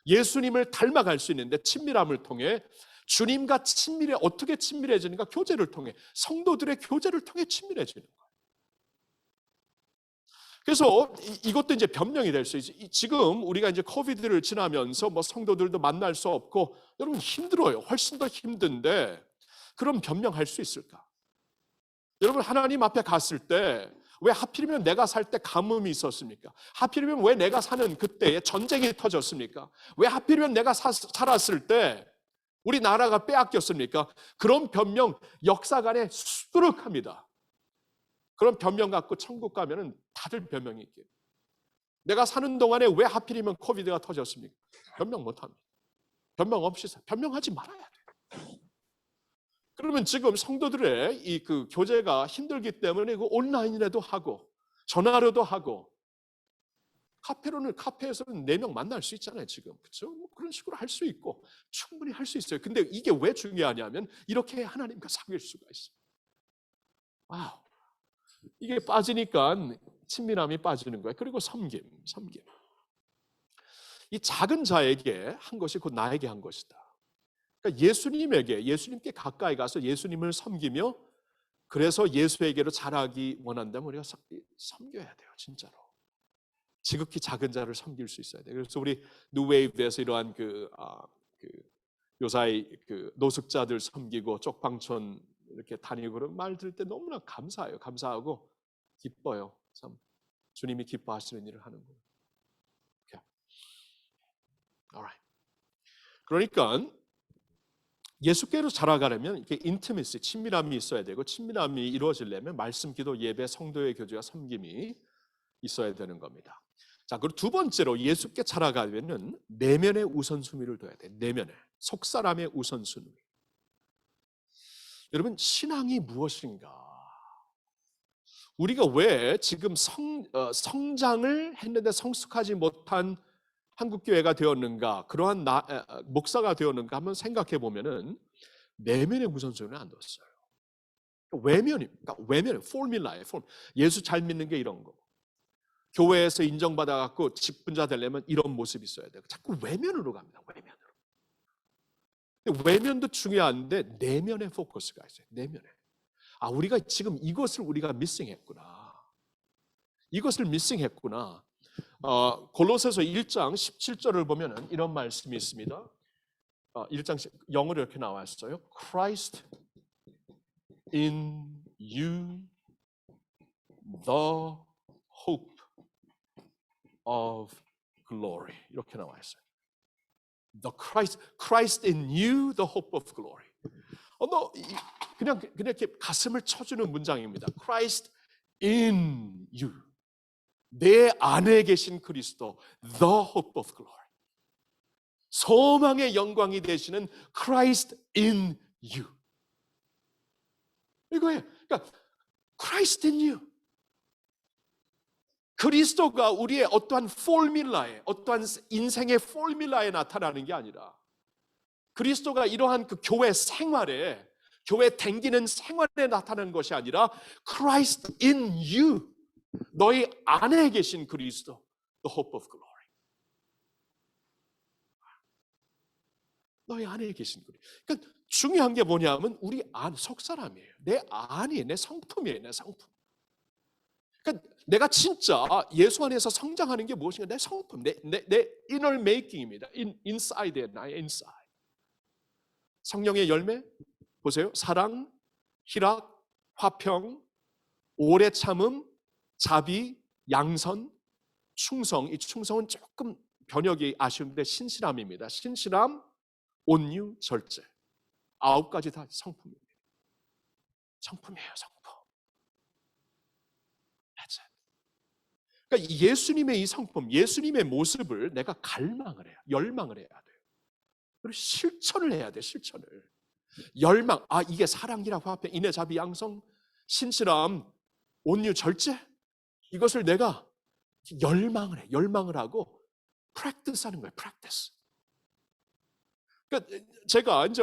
예수님을 닮아갈 수 있는데 친밀함을 통해 주님과 어떻게 친밀해지는가? 교제를 통해, 성도들의 교제를 통해 친밀해지는 거예요. 그래서 이것도 이제 변명이 될 수 있어요. 지금 우리가 이제 코비드를 지나면서 뭐 성도들도 만날 수 없고 여러분 힘들어요. 훨씬 더 힘든데 그럼 변명할 수 있을까? 여러분 하나님 앞에 갔을 때 왜 하필이면 내가 살 때 가뭄이 있었습니까? 하필이면 왜 내가 사는 그때에 전쟁이 터졌습니까? 왜 하필이면 내가 살았을 때 우리 나라가 빼앗겼습니까? 그런 변명 역사관에 수두룩합니다. 그런 변명 갖고 천국 가면은 다들 변명이 있게요. 내가 사는 동안에 왜 하필이면 코비드가 터졌습니까? 변명 못합니다. 변명 없이 변명하지 말아야 돼요. 그러면 지금 성도들의 이 그 교제가 힘들기 때문에 그 온라인이라도 하고 전화로도 하고 카페에서는 4명 만날 수 있잖아요, 지금. 그렇죠? 뭐 그런 식으로 할 수 있고 충분히 할 수 있어요. 근데 이게 왜 중요하냐면 이렇게 하나님과 사귈 수가 있어요. 와우. 이게 빠지니까 친밀함이 빠지는 거예요. 그리고 섬김. 이 작은 자에게 한 것이 곧 나에게 한 것이다. 그러니까 예수님께 가까이 가서 예수님을 섬기며 그래서 예수에게로 자라기 원한다면 우리가 섬겨야 돼요, 진짜로. 지극히 작은 자를 섬길 수 있어야 돼요. 그래서 우리 뉴웨이브에서 이러한 요사이 노숙자들 섬기고 쪽방촌 이렇게 다니고 그런 말 들을 때 너무나 감사해요. 감사하고 기뻐요. 참 주님이 기뻐하시는 일을 하는 거예요. Okay. Alright. 그러니까 예수께로 자라가려면 이렇게 인티미시, 친밀함이 있어야 되고 친밀함이 이루어지려면 말씀, 기도, 예배, 성도의 교제와 섬김이 있어야 되는 겁니다. 자, 그리고 두 번째로 예수께 자라가려면 내면의 우선순위를 둬야 돼요. 내면에 속사람의 우선순위. 여러분 신앙이 무엇인가? 우리가 왜 지금 성장을 했는데 성숙하지 못한 한국교회가 되었는가? 그러한 목사가 되었는가? 한번 생각해 보면은 내면의 우선순위는 안 뒀어요. 외면이 포뮬라예요. 예수 잘 믿는 게 이런 거. 교회에서 인정받아 갖고 직분자 되려면 이런 모습이 있어야 돼요. 자꾸 외면으로 갑니다. 외면으로. 근데 외면도 중요한데 내면의 포커스가 있어요. 내면에. 우리가 지금 이것을 우리가 미싱했구나. 이것을 미싱했구나. 골로새서 1장 17절을 보면은 이런 말씀이 있습니다. 1장 영어로 이렇게 나와 있어요. Christ in you, the hope of glory. 이렇게 나와 있어요. The Christ in you, the hope of glory. 그냥 이렇게 가슴을 쳐주는 문장입니다. Christ in you. 내 안에 계신 그리스도, the hope of glory. 소망의 영광이 되시는 Christ in you. 이거예요. 그러니까 Christ in you. 그리스도가 우리의 어떠한 어떠한 인생의 포뮬라에 나타나는 게 아니라 그리스도가 이러한 그 교회 생활에, 교회 댕기는 생활에 나타나는 것이 아니라 Christ in you. 너희 안에 계신 그리스도, the hope of glory. 너희 안에 계신 그리스도. 그러니까 중요한 게 뭐냐면 우리 속사람이에요. 내 안이, 내 성품이에요. 내 성품. 그러니까 내가 진짜 예수 안에서 성장하는 게 무엇인가? 내 성품, 내 inner making입니다. inside에 나의 inside. 성령의 열매 보세요. 사랑, 희락, 화평, 오래 참음, 자비, 양선, 충성. 이 충성은 조금 번역이 아쉬운데 신실함입니다. 신실함, 온유, 절제. 9가지 다 성품입니다. 성품이에요, 성품. 그러니까 예수님의 이 성품, 예수님의 모습을 내가 갈망을 해요. 열망을 해야 돼요. 그리고 실천을 해야 돼요. 실천을. 열망, 이게 사랑이라고 화평, 인내, 자비, 양성, 신실함, 온유, 절제. 이것을 내가 열망을 해. 열망을 하고 practice 하는 거예요. practice. 그러니까 제가 이제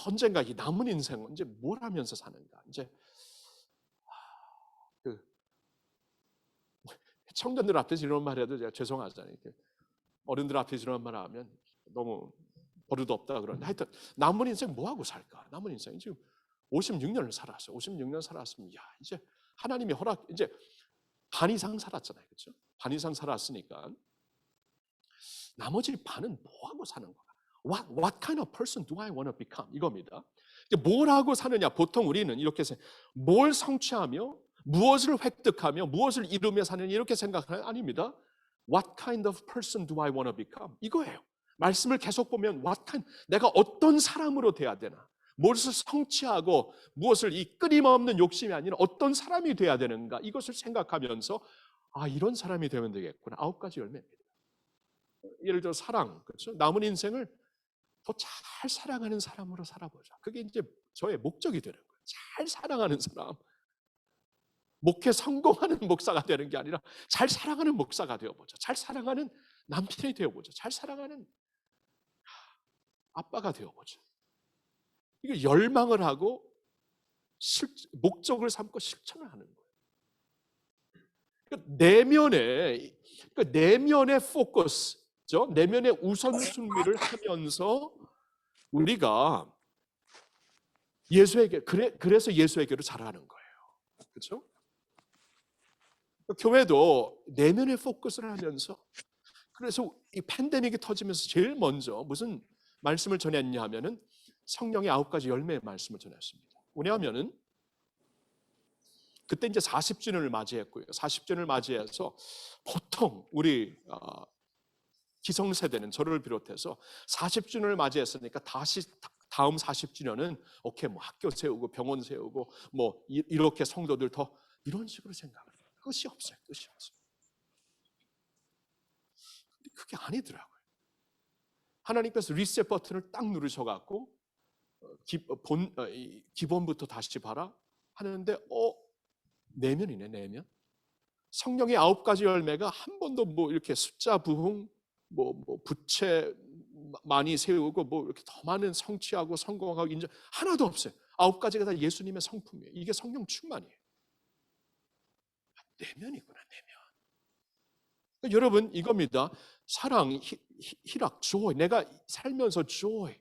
언젠가 이 남은 인생은 이제 뭘 하면서 사는가? 이제 청년들 앞에서 이런 말 해도 제가 죄송하잖아요. 어른들 앞에서 이런 말 하면 너무 버릇 없다 그러는데 하여튼 남은 인생 뭐 하고 살까? 남은 인생 지금 56년을 살았어요. 56년 살았으면 야 이제 하나님이 허락 이제 반 이상 살았잖아요, 그렇죠? 반 이상 살았으니까 나머지 반은 뭐 하고 사는 거야? What kind of person do I want to become? 이겁니다. 뭘 하고 사느냐? 보통 우리는 이렇게 뭘 성취하며 무엇을 획득하며 무엇을 이루며 사느냐 이렇게 생각하는 아닙니다. What kind of person do I want to become? 이거예요. 말씀을 계속 보면 내가 어떤 사람으로 돼야 되나? 무엇을 성취하고 무엇을 이 끊임없는 욕심이 아니라 어떤 사람이 돼야 되는가? 이것을 생각하면서 이런 사람이 되면 되겠구나. 9가지 열매입니다. 예를 들어 사랑, 그렇죠? 남은 인생을 더 잘 사랑하는 사람으로 살아보자. 그게 이제 저의 목적이 되는 거예요. 잘 사랑하는 사람. 목회 성공하는 목사가 되는 게 아니라 잘 사랑하는 목사가 되어보자. 잘 사랑하는 남편이 되어보자. 잘 사랑하는 아빠가 되어보자. 이거 열망을 하고 목적을 삼고 실천을 하는 거예요. 내면의 포커스죠. 내면의 우선순위를 하면서 우리가 그래서 예수에게로 자라는 거예요. 그렇죠? 교회도 내면의 포커스를 하면서 그래서 이 팬데믹이 터지면서 제일 먼저 무슨 말씀을 전했냐 하면은 성령의 9가지 열매의 말씀을 전했습니다. 왜냐하면은 그때 이제 40주년을 맞이했고요. 40주년을 맞이해서 보통 우리 기성세대는 저를 비롯해서 40주년을 맞이했으니까 다시 다음 40주년은 오케이 뭐 학교 세우고 병원 세우고 뭐 이렇게 성도들 더 이런 식으로 생각해요. 끝이 없어요. 끝이 없어요. 근데 그게 아니더라고요. 하나님께서 리셋 버튼을 딱 누르셔갖고 기본부터 다시 봐라 하는데 내면이네. 내면. 성령의 9가지 열매가 한 번도 뭐 이렇게 숫자 부흥 뭐 부채 많이 세우고 뭐 이렇게 더 많은 성취하고 성공하고 인정 하나도 없어요. 9가지가 다 예수님의 성품이에요. 이게 성령 충만이에요. 내면이구나. 내면. 그러니까 여러분 이겁니다. 사랑, 희락, joy. 내가 살면서 joy.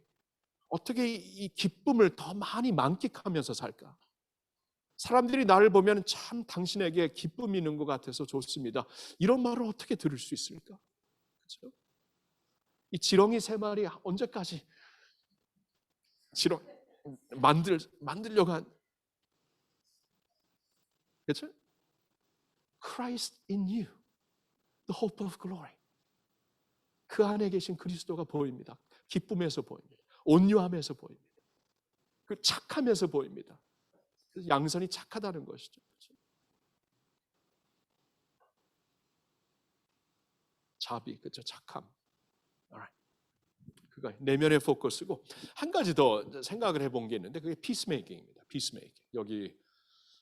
어떻게 이 기쁨을 더 많이 만끽하면서 살까? 사람들이 나를 보면 참 당신에게 기쁨이 있는 것 같아서 좋습니다. 이런 말을 어떻게 들을 수 있을까? 그렇죠? 이 지렁이 3마리 언제까지 만들려고 한 그렇죠? Christ in you, the hope of glory. 그 안에 계신 그리스도가 보입니다. 기쁨에서 보입니다. 온유함에서 보입니다. 그 착함에서 보입니다. 그래서 양선이 착하다는 것이죠. 자비, 그렇죠? 착함. 그거 내면의 포커스고 한 가지 더 생각을 해본 게 있는데 그게 피스메이킹입니다. 피스메이킹. 여기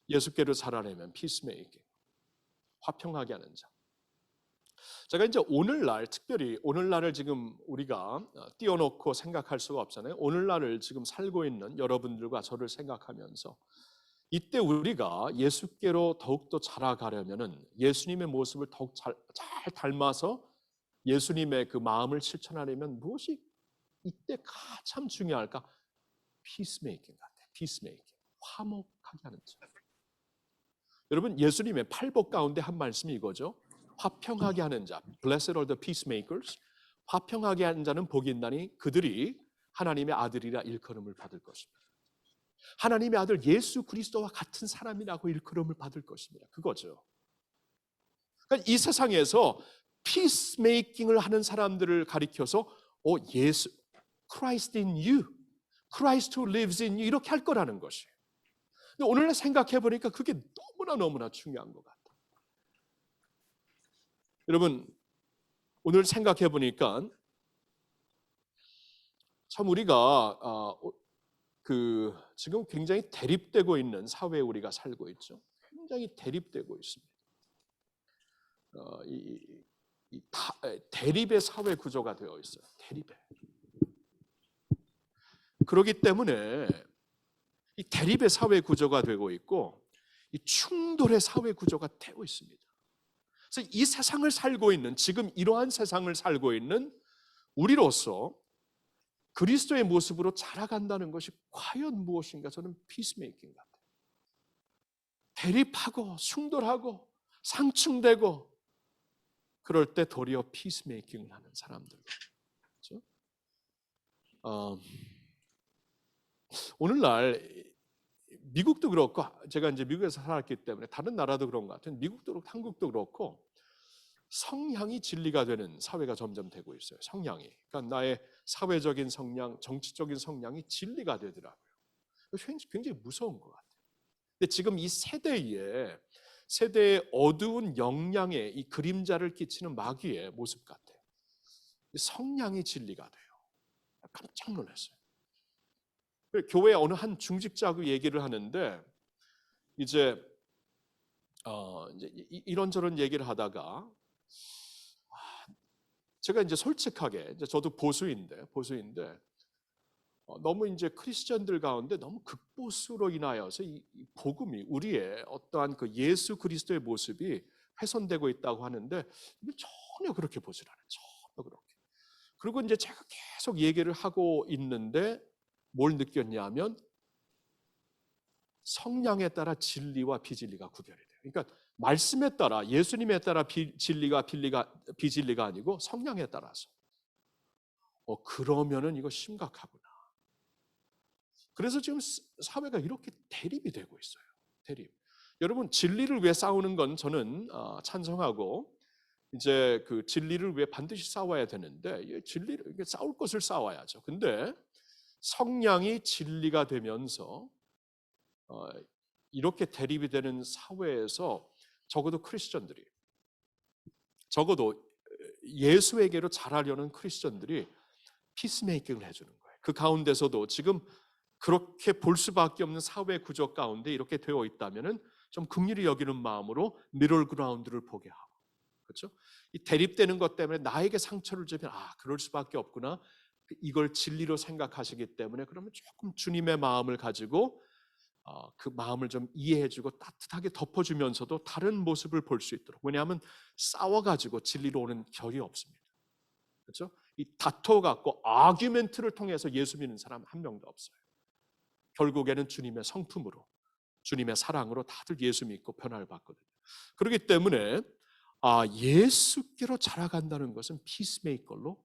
예수께로 살아내면 피스메이킹. 화평하게 하는 자. 제가 이제 오늘날 특별히 오늘날을 지금 우리가 띄워놓고 생각할 수가 없잖아요. 오늘날을 지금 살고 있는 여러분들과 저를 생각하면서 이때 우리가 예수께로 더욱더 자라가려면은 예수님의 모습을 더욱 잘 닮아서 예수님의 그 마음을 실천하려면 무엇이 이때 가장 중요할까? 피스메이킹 같아요. 피스메이킹. 화목하게 하는 자. 여러분 예수님의 팔복 가운데 한 말씀이 이거죠. 화평하게 하는 자. Blessed are the peacemakers. 화평하게 하는 자는 복이 있나니 그들이 하나님의 아들이라 일컬음을 받을 것입니다. 하나님의 아들 예수 그리스도와 같은 사람이라고 일컬음을 받을 것입니다. 그거죠. 그러니까 이 세상에서 피스메이킹을 하는 사람들을 가리켜서 예수 Christ in you, Christ who lives in you 이렇게 할 거라는 것이에요. 근데 오늘 생각해 보니까 그게 너무나 중요한 것 같아요. 여러분 오늘 생각해 보니까 참 우리가 지금 굉장히 대립되고 있는 사회에 우리가 살고 있죠. 굉장히 대립되고 있습니다. 대립의 사회 구조가 되어 있어요. 대립의. 그렇기 때문에 이 대립의 사회 구조가 되고 있고 이 충돌의 사회 구조가 되고 있습니다. 그래서 이 세상을 살고 있는 지금 이러한 세상을 살고 있는 우리로서 그리스도의 모습으로 자라간다는 것이 과연 무엇인가? 저는 피스메이킹 같아요. 대립하고 충돌하고 상충되고 그럴 때 도리어 피스메이킹을 하는 사람들. 그렇죠? 오늘날 미국도 그렇고, 제가 이제 미국에서 살았기 때문에 다른 나라도 그런 것 같아요. 미국도 그렇고 한국도 그렇고 성향이 진리가 되는 사회가 점점 되고 있어요. 성향이. 그러니까 나의 사회적인 성향, 정치적인 성향이 진리가 되더라고요. 굉장히 무서운 것 같아요. 근데 지금 이 세대의 어두운 영향에 이 그림자를 끼치는 마귀의 모습 같아요. 성향이 진리가 돼요. 깜짝 놀랐어요. 교회 어느 한 중직자하고 얘기를 하는데 이제 이런저런 얘기를 하다가 제가 이제 솔직하게, 저도 보수인데 너무 이제 크리스천들 가운데 너무 극보수로 인하여서 이 복음이, 우리의 어떠한 그 예수 그리스도의 모습이 훼손되고 있다고 하는데 전혀 그렇게 보질 않아요. 전혀 그렇게. 그리고 이제 제가 계속 얘기를 하고 있는데 뭘 느꼈냐면 성량에 따라 진리와 비진리가 구별이 돼요. 그러니까 말씀에 따라, 예수님에 따라 진리가 비진리가 아니고 성량에 따라서. 그러면은 이거 심각하구나. 그래서 지금 사회가 이렇게 대립이 되고 있어요. 대립. 여러분, 진리를 위해 싸우는 건 저는 찬성하고, 이제 그 진리를 위해 반드시 싸워야 되는데, 진리를 싸울 것을 싸워야죠. 근데 성량이 진리가 되면서 이렇게 대립이 되는 사회에서 적어도 크리스천들이, 적어도 예수에게로 자라려는 크리스천들이 피스메이킹을 해주는 거예요. 그 가운데서도 지금 그렇게 볼 수밖에 없는 사회 구조 가운데 이렇게 되어 있다면은 좀 긍휼히 여기는 마음으로 미들 그라운드를 보게 하고, 그렇죠? 이 대립되는 것 때문에 나에게 상처를 주면 그럴 수밖에 없구나. 이걸 진리로 생각하시기 때문에 그러면 조금 주님의 마음을 가지고 그 마음을 좀 이해해주고 따뜻하게 덮어주면서도 다른 모습을 볼 수 있도록. 왜냐하면 싸워가지고 진리로 오는 결이 없습니다. 그렇죠? 이 다퉈갖고 아규멘트를 통해서 예수 믿는 사람 한 명도 없어요. 결국에는 주님의 성품으로, 주님의 사랑으로 다들 예수 믿고 변화를 받거든요. 그렇기 때문에 예수께로 자라간다는 것은 피스메이커로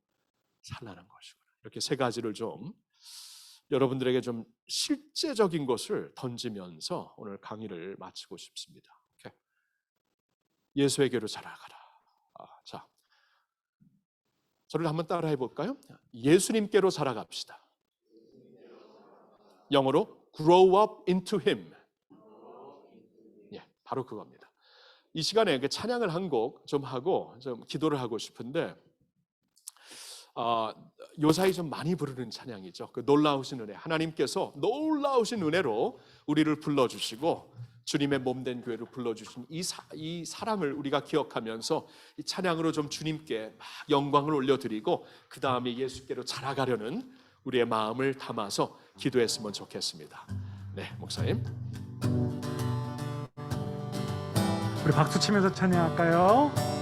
살라는 것이구나. 이렇게 세 가지를 좀 여러분들에게 좀 실제적인 것을 던지면서 오늘 강의를 마치고 싶습니다. 오케이. 예수에게로 자라가라. 자, 저를 한번 따라해 볼까요? 예수님께로 자라갑시다. 영어로 grow up into him. 예, 바로 그겁니다. 이 시간에 찬양을 한 곡 좀 하고 좀 기도를 하고 싶은데, 요사이 좀 많이 부르는 찬양이죠. 그 놀라우신 은혜, 하나님께서 놀라우신 은혜로 우리를 불러주시고 주님의 몸된 교회를 불러주신 이 사랑을 우리가 기억하면서 이 찬양으로 좀 주님께 막 영광을 올려드리고 그 다음에 예수께로 자라가려는 우리의 마음을 담아서 기도했으면 좋겠습니다. 네, 목사님. 우리 박수 치면서 찬양할까요?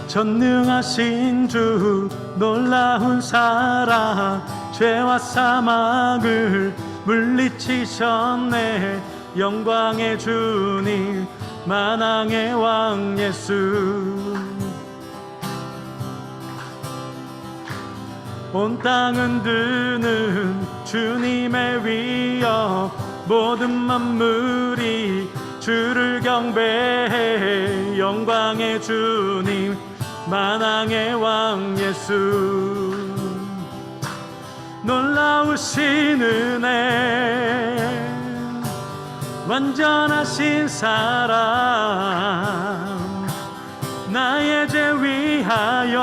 전능하신 주 놀라운 사랑, 죄와 사망을 물리치셨네. 영광의 주님, 만왕의 왕 예수. 온 땅은 드는 주님의 위엄, 모든 만물이 주를 경배해. 영광의 주님, 만왕의 왕 예수. 놀라우신 은혜, 완전하신 사랑, 나의 죄 위하여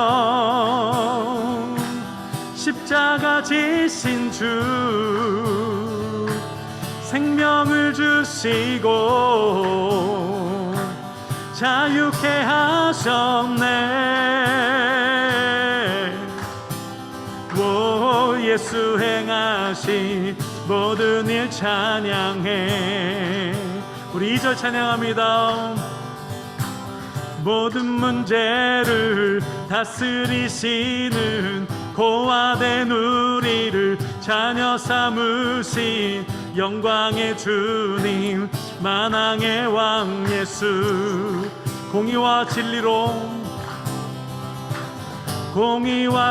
십자가 지신 주, 생명을 주시고 자유케 하셨네. 오, 예수 행하신 모든 일 찬양해. 우리 2절 찬양합니다. 모든 문제를 다스리시는 고아된 우리를 자녀 삼으신 영광의 주님, 만왕의 왕 예수, 공의와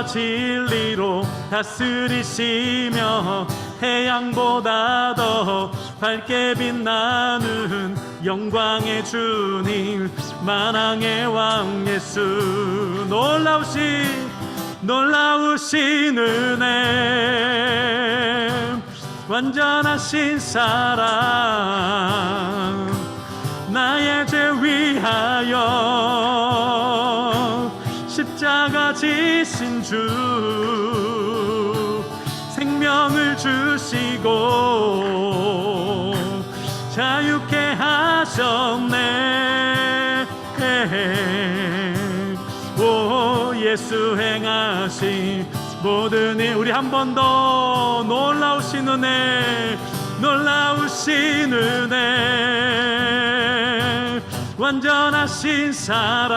진리로 다스리시며 태양보다 더 밝게 빛나는 영광의 주님, 만왕의 왕 예수, 놀라우신 은혜, 완전하신 사랑, 나의 죄 위하여 십자가 지신 주, 생명을 주시고 자유케 하셨네. 오 예수 행하신 모든 일, 우리 한 번 더 놀라우신 은혜, 완전하신 사랑,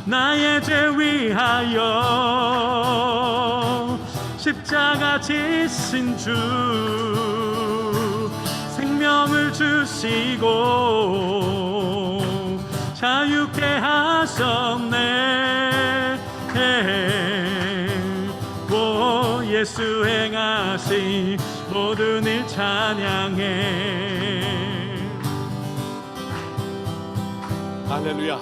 나의 죄 위하여 십자가 지신 주, 생명을 주시고 자유케 하셨네. 오 예수 행하신 모든 일 찬양해. 할렐루야.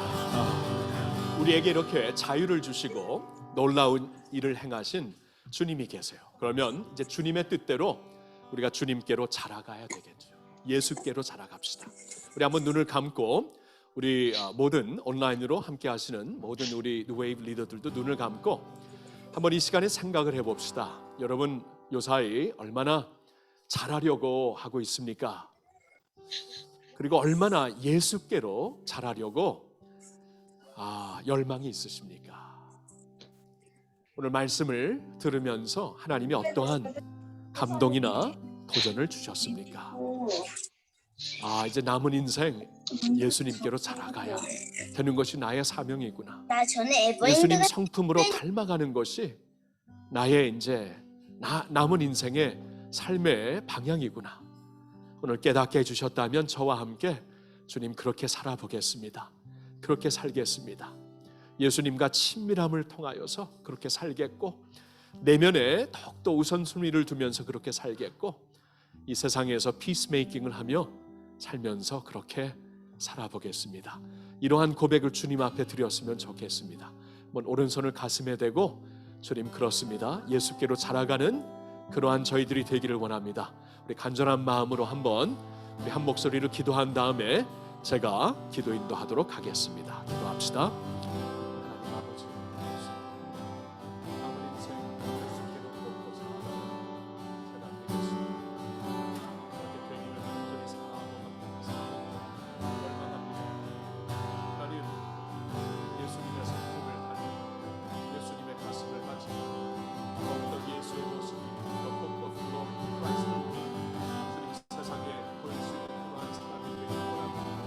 우리에게 이렇게 자유를 주시고 놀라운 일을 행하신 주님이 계세요. 그러면 이제 주님의 뜻대로 우리가 주님께로 자라가야 되겠죠. 예수께로 자라갑시다. 우리 한번 눈을 감고, 우리 모든 온라인으로 함께 하시는 모든 우리 뉴웨이브 리더들도 눈을 감고 한번 이 시간에 생각을 해봅시다. 여러분 요사이 얼마나 자라려고 하고 있습니까? 그리고 얼마나 예수께로 자라려고 열망이 있으십니까? 오늘 말씀을 들으면서 하나님이 어떠한 감동이나 도전을 주셨습니까? 이제 남은 인생 예수님께로 자라가야 되는 것이 나의 사명이구나. 나 전에 예수님 성품으로 닮아가는 것이 나의 이제 남은 인생의 삶의 방향이구나. 오늘 깨닫게 해주셨다면 저와 함께 주님 그렇게 살아보겠습니다. 그렇게 살겠습니다. 예수님과 친밀함을 통하여서 그렇게 살겠고, 내면에 더욱더 우선순위를 두면서 그렇게 살겠고, 이 세상에서 피스메이킹을 하며 살면서 그렇게 살아보겠습니다. 이러한 고백을 주님 앞에 드렸으면 좋겠습니다. 오른손을 가슴에 대고, 주님 그렇습니다. 예수께로 자라가는 그러한 저희들이 되기를 원합니다. 우리 간절한 마음으로 한번 우리 한 목소리로 기도한 다음에 제가 기도 인도하도록 하겠습니다. 기도합시다. 하나님 아버지, 남은 인생 예수께로 더욱더 자라가는 제가 되겠습니다. 그렇게 되기를 간절히 사랑합니다. 열망합니다. 하나님, 예수님의 성품을 닮아 예수님의 가슴을 가지고 더욱더 예수의 모습이 더 뽀뽀 크라이스트 세상에 보일 수 있는 그러한 사람이 되기를 원합니다.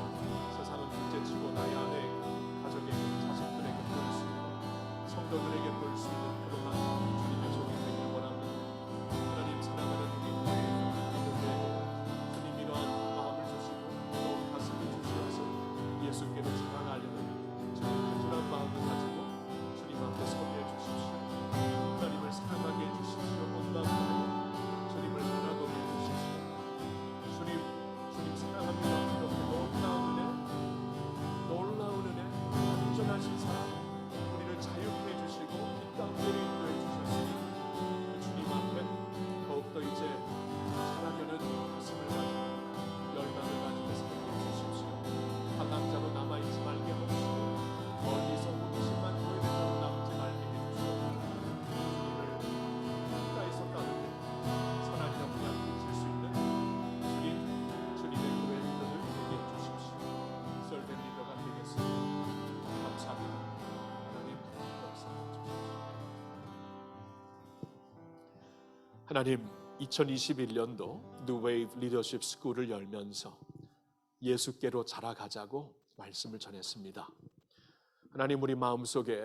세상은 둘째치고 나의 아내, 가족에게, 자식들에게 보일 수 있는, 성도들에게 보일 수 있는 그러한 주님의 종이 되기를 원합니다. 하나님 사랑하는 우리 교회에 주님 이러한 마음을 주시고 더욱 가슴을 주시어서 예수께로 자라가려는 주님 간절한 마음을 가지고 주님 앞에 서게 해주십시오. 하나님을 사랑하게 해주십시오. 온 마음으로 주님을 바라보게 해주십시오. 주님 사랑합니다. 이렇게 놀라운 은혜, 완전하신 사랑, 우리를 자유케 해주시고 이 가운데로 인도해 주셨으니 주님 앞에 더욱더 이제 자라려는 가슴을 가지고 열망을 가지고 살게 해주십시오. 한남자로 남아있지 말게 하시고 멀리서 호기심만 보이는 대로 남지 말게 해주시고 주님을 가까이서 따르게 선하리라 부양하실 수 있는 주님의 교회 리더들 되게 해주십시오. 설된 리더가 되겠습니다. 감사합니다. 하나님 역사해 주십시오. 하나님, 2021년도 뉴웨이브 리더십 스쿨을 열면서 예수께로 자라가자고 말씀을 전했습니다. 하나님, 우리 마음속에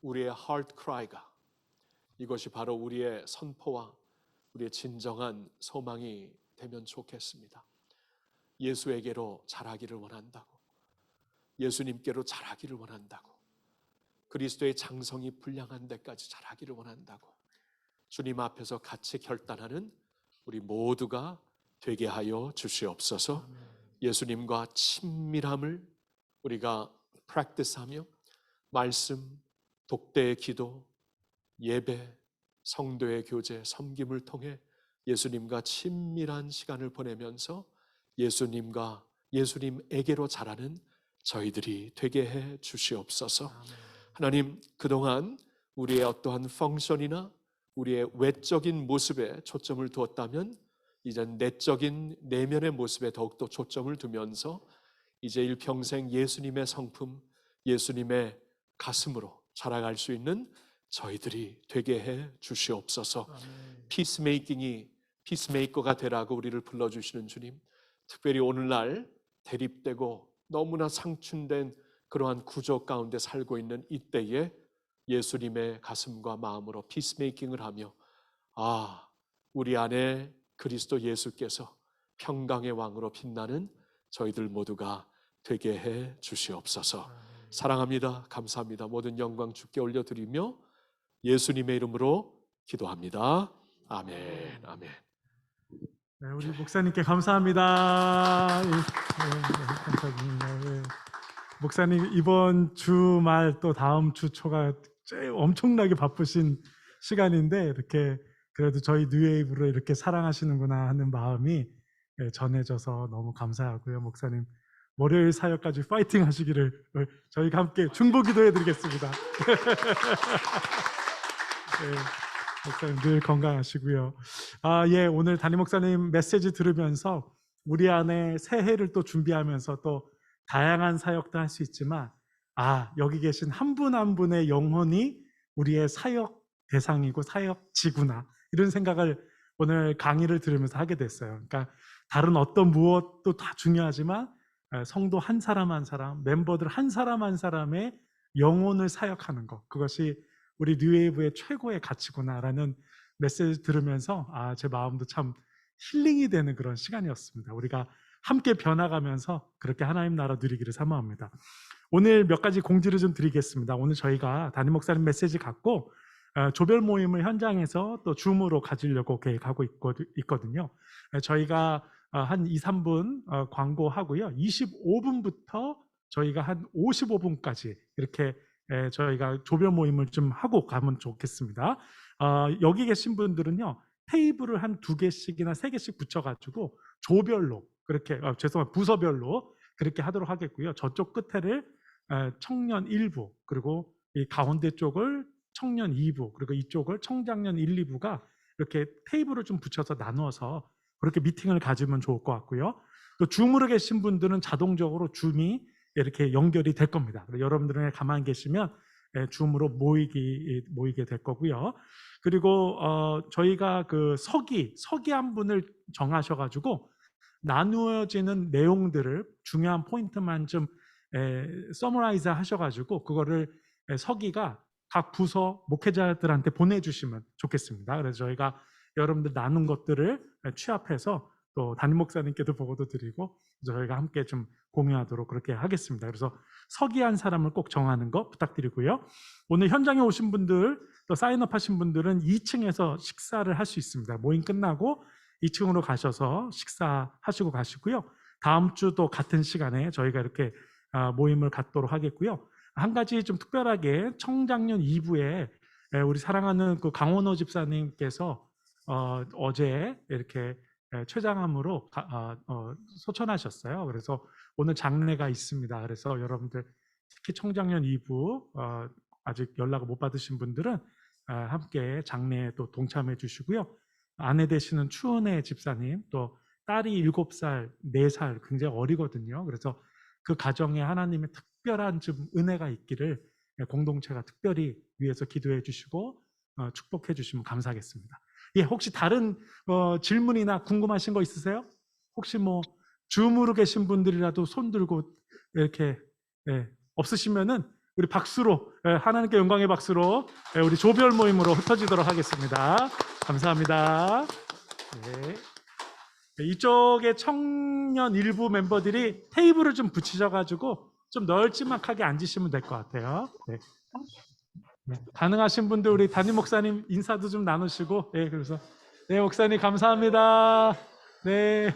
우리의 heart cry가, 이것이 바로 우리의 선포와 우리의 진정한 소망이 되면 좋겠습니다. 예수에게로 자라기를 원한다고, 예수님께로 자라기를 원한다고, 그리스도의 장성이 분량한 데까지 자라기를 원한다고, 주님 앞에서 같이 결단하는 우리 모두가 되게 하여 주시옵소서. 예수님과 친밀함을 우리가 practice하며 말씀, 독대의 기도, 예배, 성도의 교제, 섬김을 통해 예수님과 친밀한 시간을 보내면서 예수님에게로 자라는 저희들이 되게 해 주시옵소서. 하나님, 그동안 우리의 어떠한 펑션이나 우리의 외적인 모습에 초점을 두었다면 이젠 내적인 내면의 모습에 더욱더 초점을 두면서 이제 일평생 예수님의 성품, 예수님의 가슴으로 자라갈 수 있는 저희들이 되게 해 주시옵소서. 피스메이커가 되라고 우리를 불러주시는 주님, 특별히 오늘날 대립되고 너무나 상충된 그러한 구조 가운데 살고 있는 이때에 예수님의 가슴과 마음으로 피스메이킹을 하며 우리 안에 그리스도 예수께서 평강의 왕으로 빛나는 저희들 모두가 되게 해 주시옵소서. 사랑합니다. 감사합니다. 모든 영광 주께 올려드리며 예수님의 이름으로 기도합니다. 아멘. 아멘. 네, 우리 목사님께 감사합니다. 감사합니다. 네. 목사님 이번 주말 또 다음 주 초가 엄청나게 바쁘신 시간인데 이렇게 그래도 저희 뉴웨이브로 이렇게 사랑하시는구나 하는 마음이 전해져서 너무 감사하고요. 목사님 월요일 사역까지 파이팅 하시기를 저희가 함께 중보 기도해 드리겠습니다. 네, 목사님 늘 건강하시고요. 오늘 담임 목사님 메시지 들으면서 우리 안에 새해를 또 준비하면서 또 다양한 사역도 할 수 있지만 여기 계신 한 분 한 분의 영혼이 우리의 사역 대상이고 사역지구나, 이런 생각을 오늘 강의를 들으면서 하게 됐어요. 그러니까 다른 어떤 무엇도 다 중요하지만 성도 한 사람 한 사람, 멤버들 한 사람 한 사람의 영혼을 사역하는 것, 그것이 우리 뉴웨이브의 최고의 가치구나라는 메시지 들으면서 제 마음도 참 힐링이 되는 그런 시간이었습니다. 우리가 함께 변화가면서 그렇게 하나님 나라 누리기를 사모합니다. 오늘 몇 가지 공지를 좀 드리겠습니다. 오늘 저희가 담임 목사님 메시지 갖고 조별 모임을 현장에서 또 줌으로 가지려고 계획하고 있거든요. 저희가 한 2, 3분 광고하고요. 25분부터 저희가 한 55분까지 이렇게 저희가 조별 모임을 좀 하고 가면 좋겠습니다. 여기 계신 분들은요, 테이블을 한 2개씩이나 3개씩 붙여가지고 조별로 그렇게 부서별로 그렇게 하도록 하겠고요. 저쪽 끝에를 청년 1부, 그리고 이 가운데 쪽을 청년 2부, 그리고 이쪽을 청장년 1, 2부가 이렇게 테이블을 좀 붙여서 나누어서 그렇게 미팅을 가지면 좋을 것 같고요. 또 줌으로 계신 분들은 자동적으로 줌이 이렇게 연결이 될 겁니다. 여러분들은 가만히 계시면 줌으로 모이게 될 거고요. 그리고 저희가 그 서기 한 분을 정하셔가지고 나누어지는 내용들을 중요한 포인트만 좀 서머라이즈 하셔가지고 그거를 서기가 각 부서 목회자들한테 보내주시면 좋겠습니다. 그래서 저희가 여러분들 나눈 것들을 취합해서 또 담임 목사님께도 보고도 드리고 저희가 함께 좀 공유하도록 그렇게 하겠습니다. 그래서 서기 한 사람을 꼭 정하는 거 부탁드리고요. 오늘 현장에 오신 분들, 또 사인업 하신 분들은 2층에서 식사를 할 수 있습니다. 모임 끝나고 2층으로 가셔서 식사하시고 가시고요. 다음 주도 같은 시간에 저희가 이렇게 모임을 갖도록 하겠고요. 한 가지 좀 특별하게 청장년 2부에 우리 사랑하는 그 강원호 집사님께서 어제 이렇게 최장암으로 소천하셨어요. 그래서 오늘 장례가 있습니다. 그래서 여러분들 특히 청장년 2부 아직 연락을 못 받으신 분들은 함께 장례에 또 동참해 주시고요. 아내 되시는 추은혜 집사님, 또 딸이 7살, 4살 굉장히 어리거든요. 그래서 그 가정에 하나님의 특별한 좀 은혜가 있기를 공동체가 특별히 위해서 기도해 주시고 축복해 주시면 감사하겠습니다. 혹시 다른 질문이나 궁금하신 거 있으세요? 혹시 뭐 줌으로 계신 분들이라도 손 들고 이렇게 없으시면은 우리 박수로, 하나님께 영광의 박수로 우리 조별 모임으로 흩어지도록 하겠습니다. 감사합니다. 네. 이쪽에 청년 일부 멤버들이 테이블을 좀 붙이셔가지고 좀 널찍하게 앉으시면 될 것 같아요. 네. 네. 가능하신 분들 우리 담임 목사님 인사도 좀 나누시고, 그래서 네, 목사님 감사합니다. 네.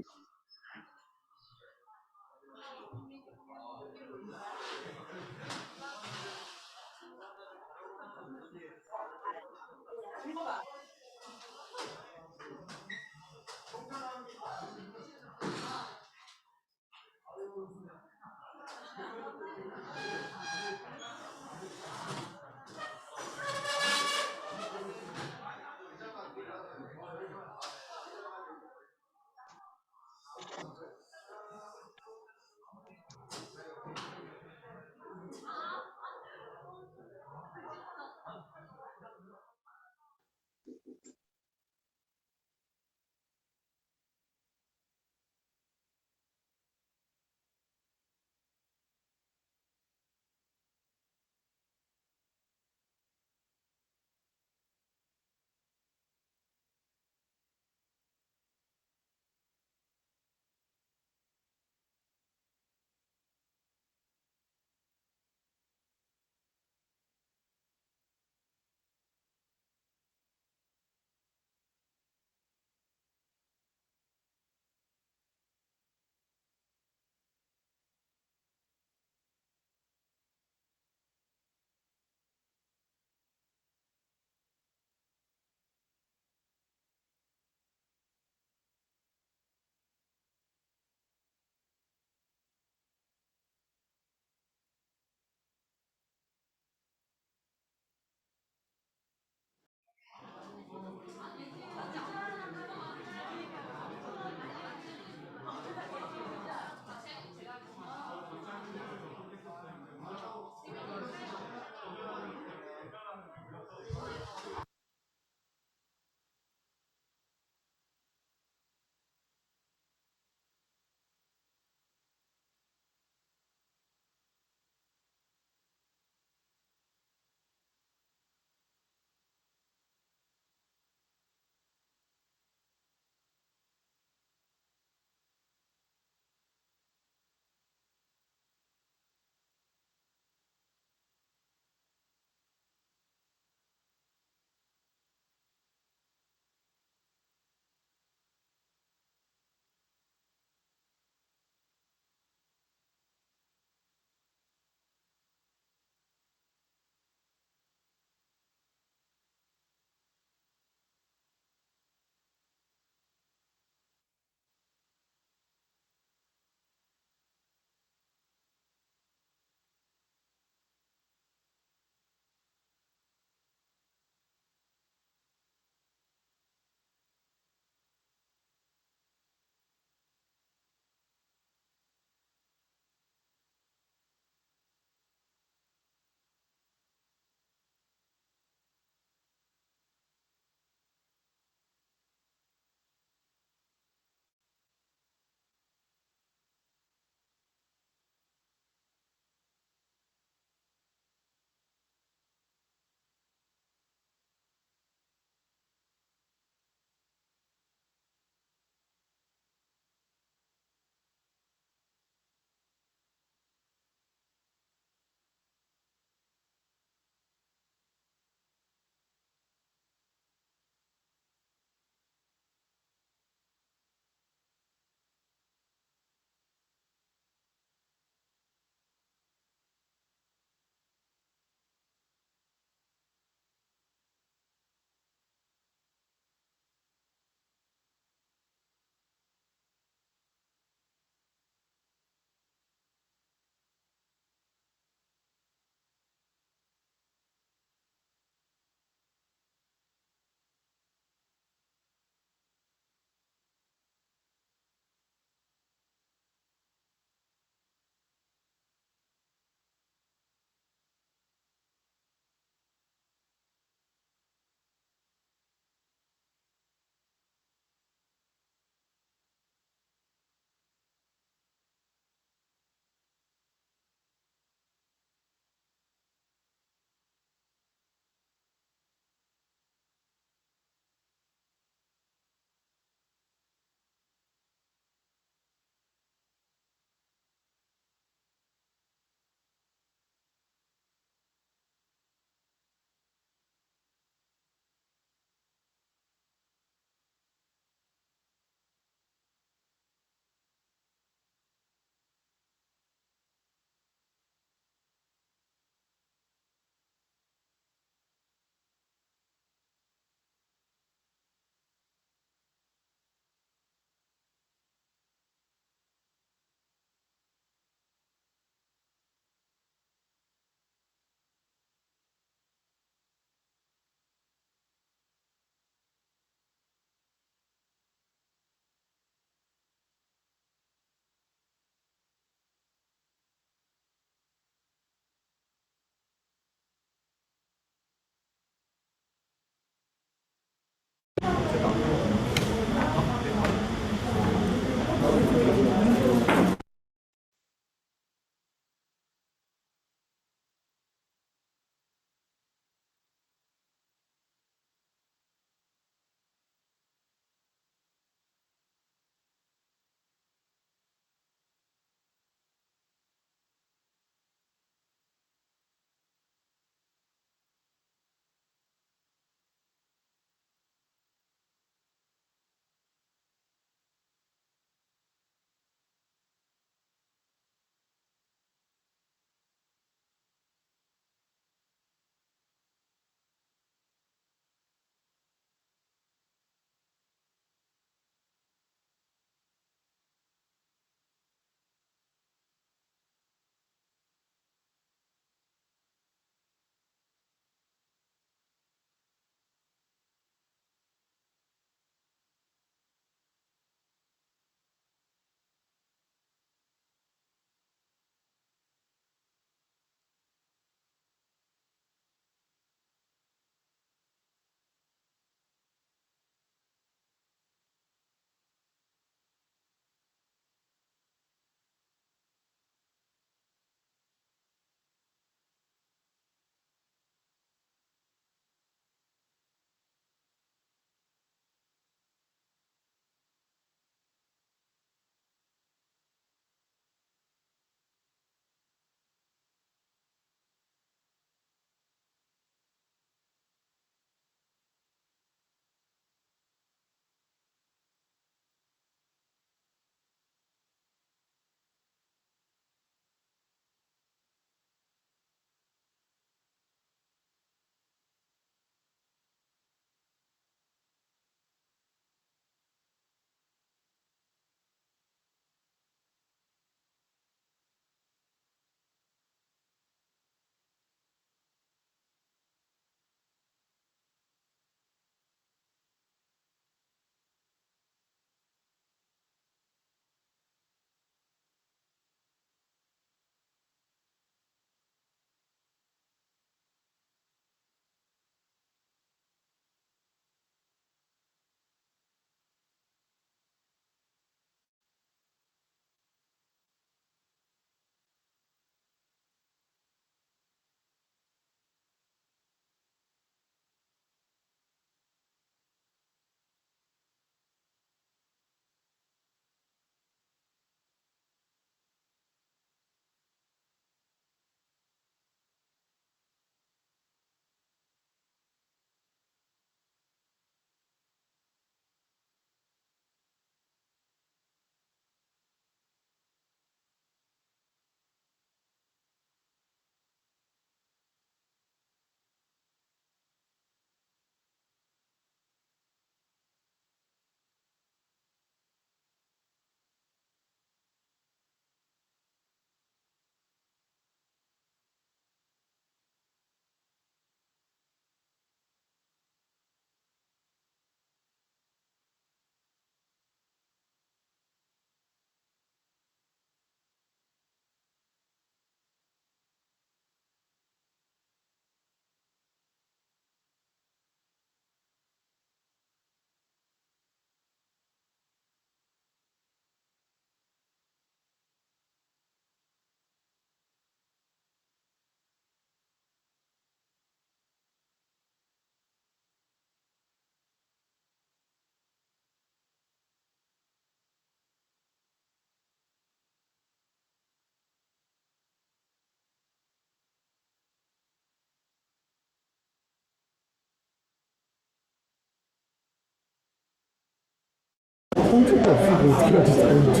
성적이 없으면 어떻게 하지? 자유투.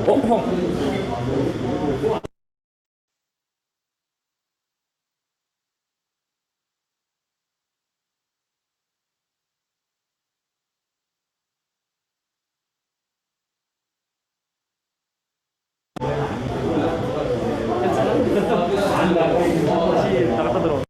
형. 다시 나갔다 들어.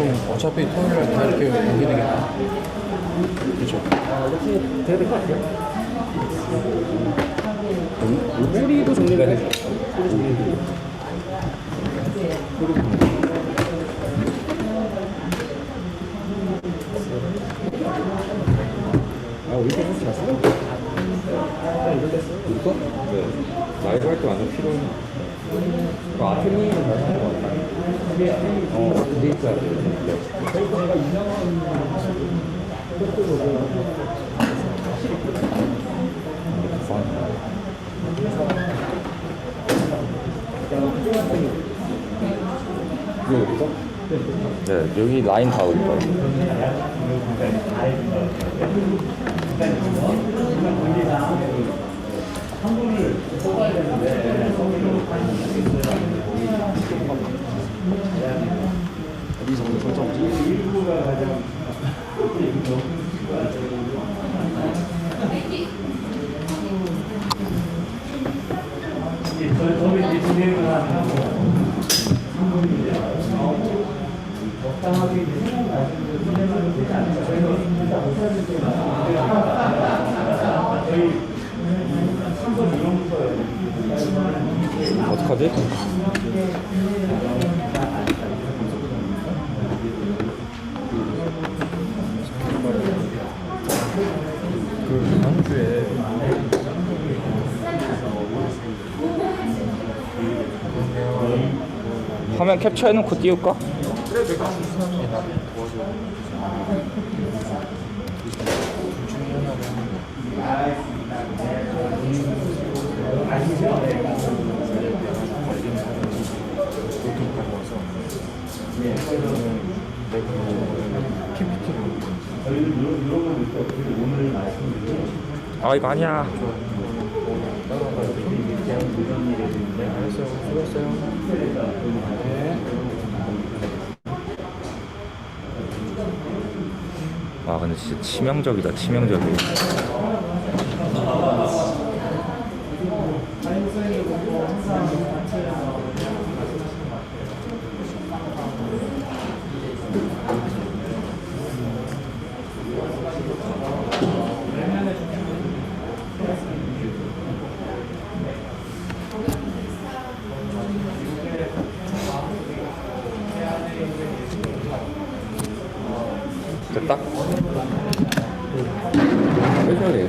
그럼 어차피 토요일날 다 이렇게 오게 되겠다. 그렇죠. 이렇게 돼야 될 것 같아요. 뿌리도 정리가 되죠. 뿌리 정리도. 아, 우리 거 잘 쓰나? 이럴 때 써요. 우리 거? 네. 라이브 할 때 완전 필요해. 그 아트님은 잘 하는 것 같아요. 그게 있어야 돼요. 네, 여기 라인 다 우리 거예요. 어떡하지? 그 다음 주에 화면 캡처해놓고 띄울까? 아, 이거 아니야. 와, 근데 진짜 치명적이다, 치명적이야. 됐다? 빼줘야 돼.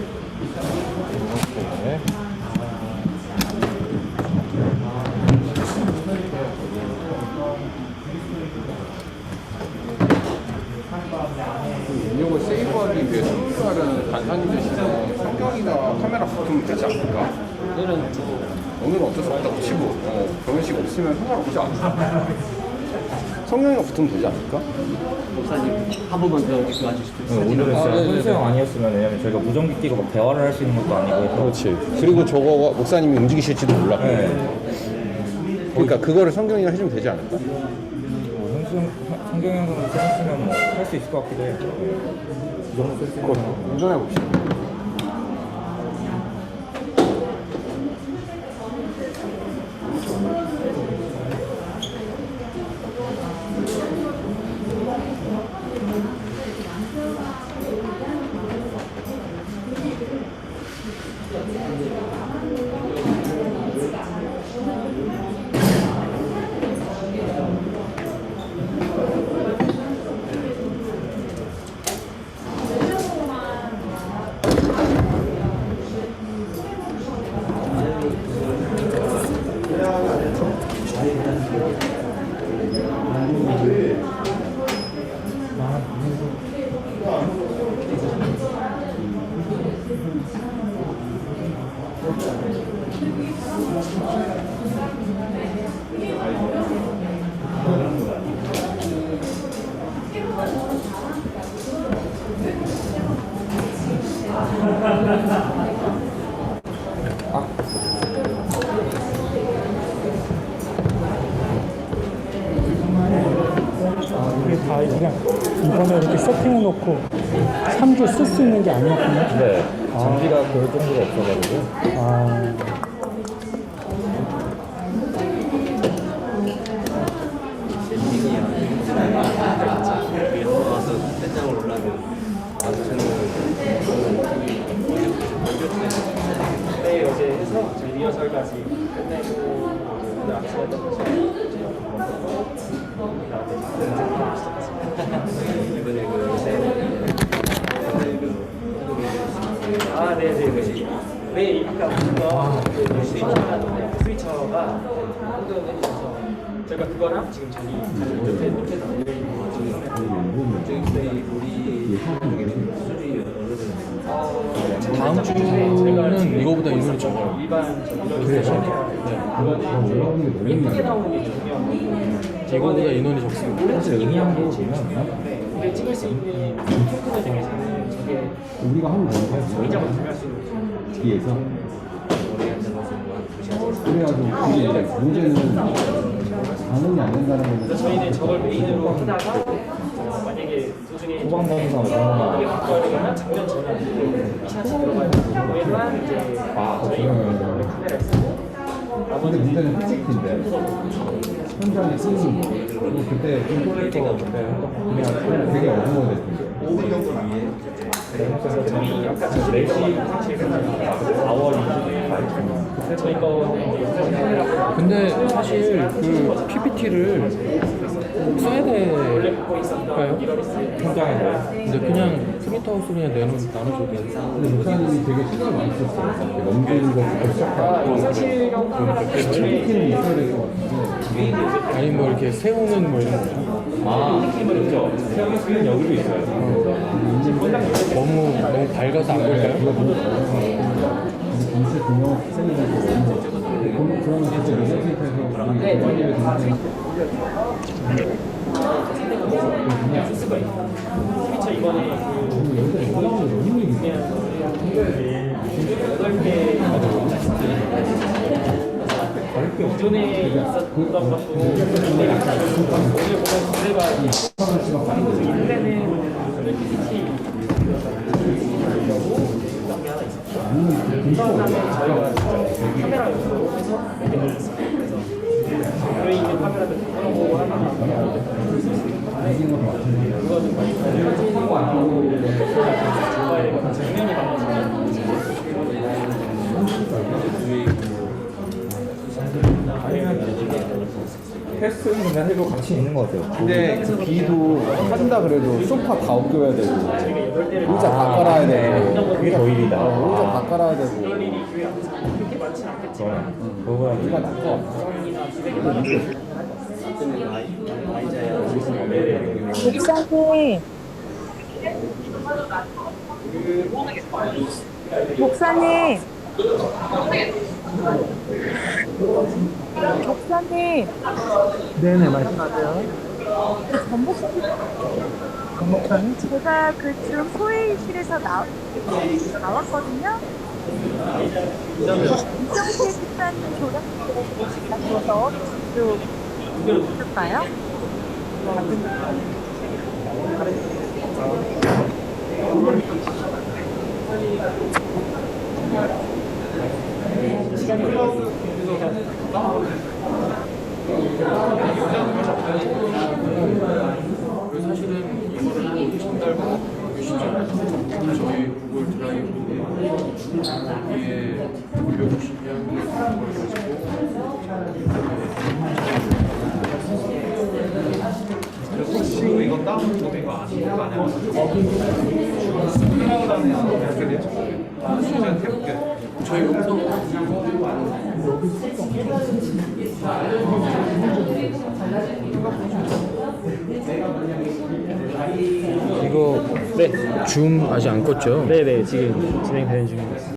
이걸 세이브하기 위해서 필요한 간사님들 시선 성경이나 카메라 붙으면 되지 않을까? 오늘은 어쩔 수 없다 붙이고 경현씨가 없으면 상관없지 않을까? 성경이가 붙으면 되지 않을까? 목사님 한 번만 더 이렇게 와주실 수 있어요? 오늘은 진짜 혼수형 아니었으면, 왜냐면 저희가 무전기 끼고 막 대화를 할 수 있는 것도 아니고 해서. 그렇지. 그리고 저거 목사님이 움직이실지도 몰라. 그러니까 그거를 성경이가 해주면 되지 않을까? 성경 영상을 써놨으면 뭐 할 수 있을 것 같기도 해요. 이 정도 쓸 수 있는 거. 운전해 봅시다. 이게 다 그냥 이번에 이렇게 세팅해놓고 3주 쓸 수 있는 게 아니었군요. 네, 장비가 그럴 정도가 없어가지고. 아, 네, 어제 해서 저희 리허설까지 끝내고 오늘 아침에 이번에 네, 아까 보신 거 스위처가 한국에 해주셔서 저희가 그거랑 지금 저기 밑에 나오는 다음 주는 이거보다 인원이 적어요. 그래서 예쁘게 나오는 게 중요하고 이거보다 인원이 적습니다. 사실 의미한 거 보면 근데 찍을 수 있는 토큰을 중에서는 저게 우리가 하는 건데 의자가 중요할 수 있는 뒤에서 그래가지고 그게 이제 문제는 반응이 안 된다는 거는 저희는 저걸 메인으로 하다가 만약에 도중에 소방공사 이게 바꿔야 되거나 장면 전환 이 샷이 들어가야 되고 얘만 이제 저희가 원래 카메라 쓰고 근데 문제는 피직인데 현장에 쓰는 그리고 그때 좀 꼴레터 그냥 되게 어두워졌는데 5분 정도 위에 그래서 저희 아까 저 4시 사실 4월이 그때 저희 거는 이제 카메라 근데 사실 그 PPT를 꼭 써야 될까요? 현장에서. 근데 그냥 트위터하우스 그냥 나눠줘도 돼. 근데 목사님이 되게 신경 많이 썼어요. 넘기는 것부터 시작하고 사실형 PPT는 있어야 될 것 같은데 아니 뭐 이렇게 세우는 뭐 이런 거. 세우는 여기도 있어요. 너무 밝아서 안 보일까요? 전체 공연 생기는 그러면 진짜 리서치에서 우리 원님의 동생 스위처 이번에 여기서 올라오는 게 너무 힘들게 8개 기존에 있었던 것도 오늘 보면 그대가 원래는 PPT 저희가 카메라 연구로 해서 만들었어요. 그래서 여기 있는 카메라들 바꿔보고 하면 그거는 거의 사진하고 안 하고 좋아야 되거나 장면이 나와서 테스트는 그냥 해도 가치 있는 것 같아요. 근데 그 비도 한다 그래도 소파 다 옮겨야 되고 의자 다 깔아야 되고 그게 더 일이다. 의자 다 깔아야 되고 그럴 일이 교회 안에서 그렇게 많지는 않겠지만 그거가 우리가 낫것 같아. 목사님, 목사님. 네네 말씀하세요. 전목사님? 제가 그 지금 소회의실에서 나왔거든요. 이정태 집사님 조량님께서 좀 있을까요? 사실은 이거를 전달받고 계시죠. 저희 구글 드라이브에 무료 신량을 가지고 이거 다운로드 이거 아시는 거 아니야? 저희 영상 이거 줌 아직 안 껐죠? 네네 지금 진행되는 중입니다.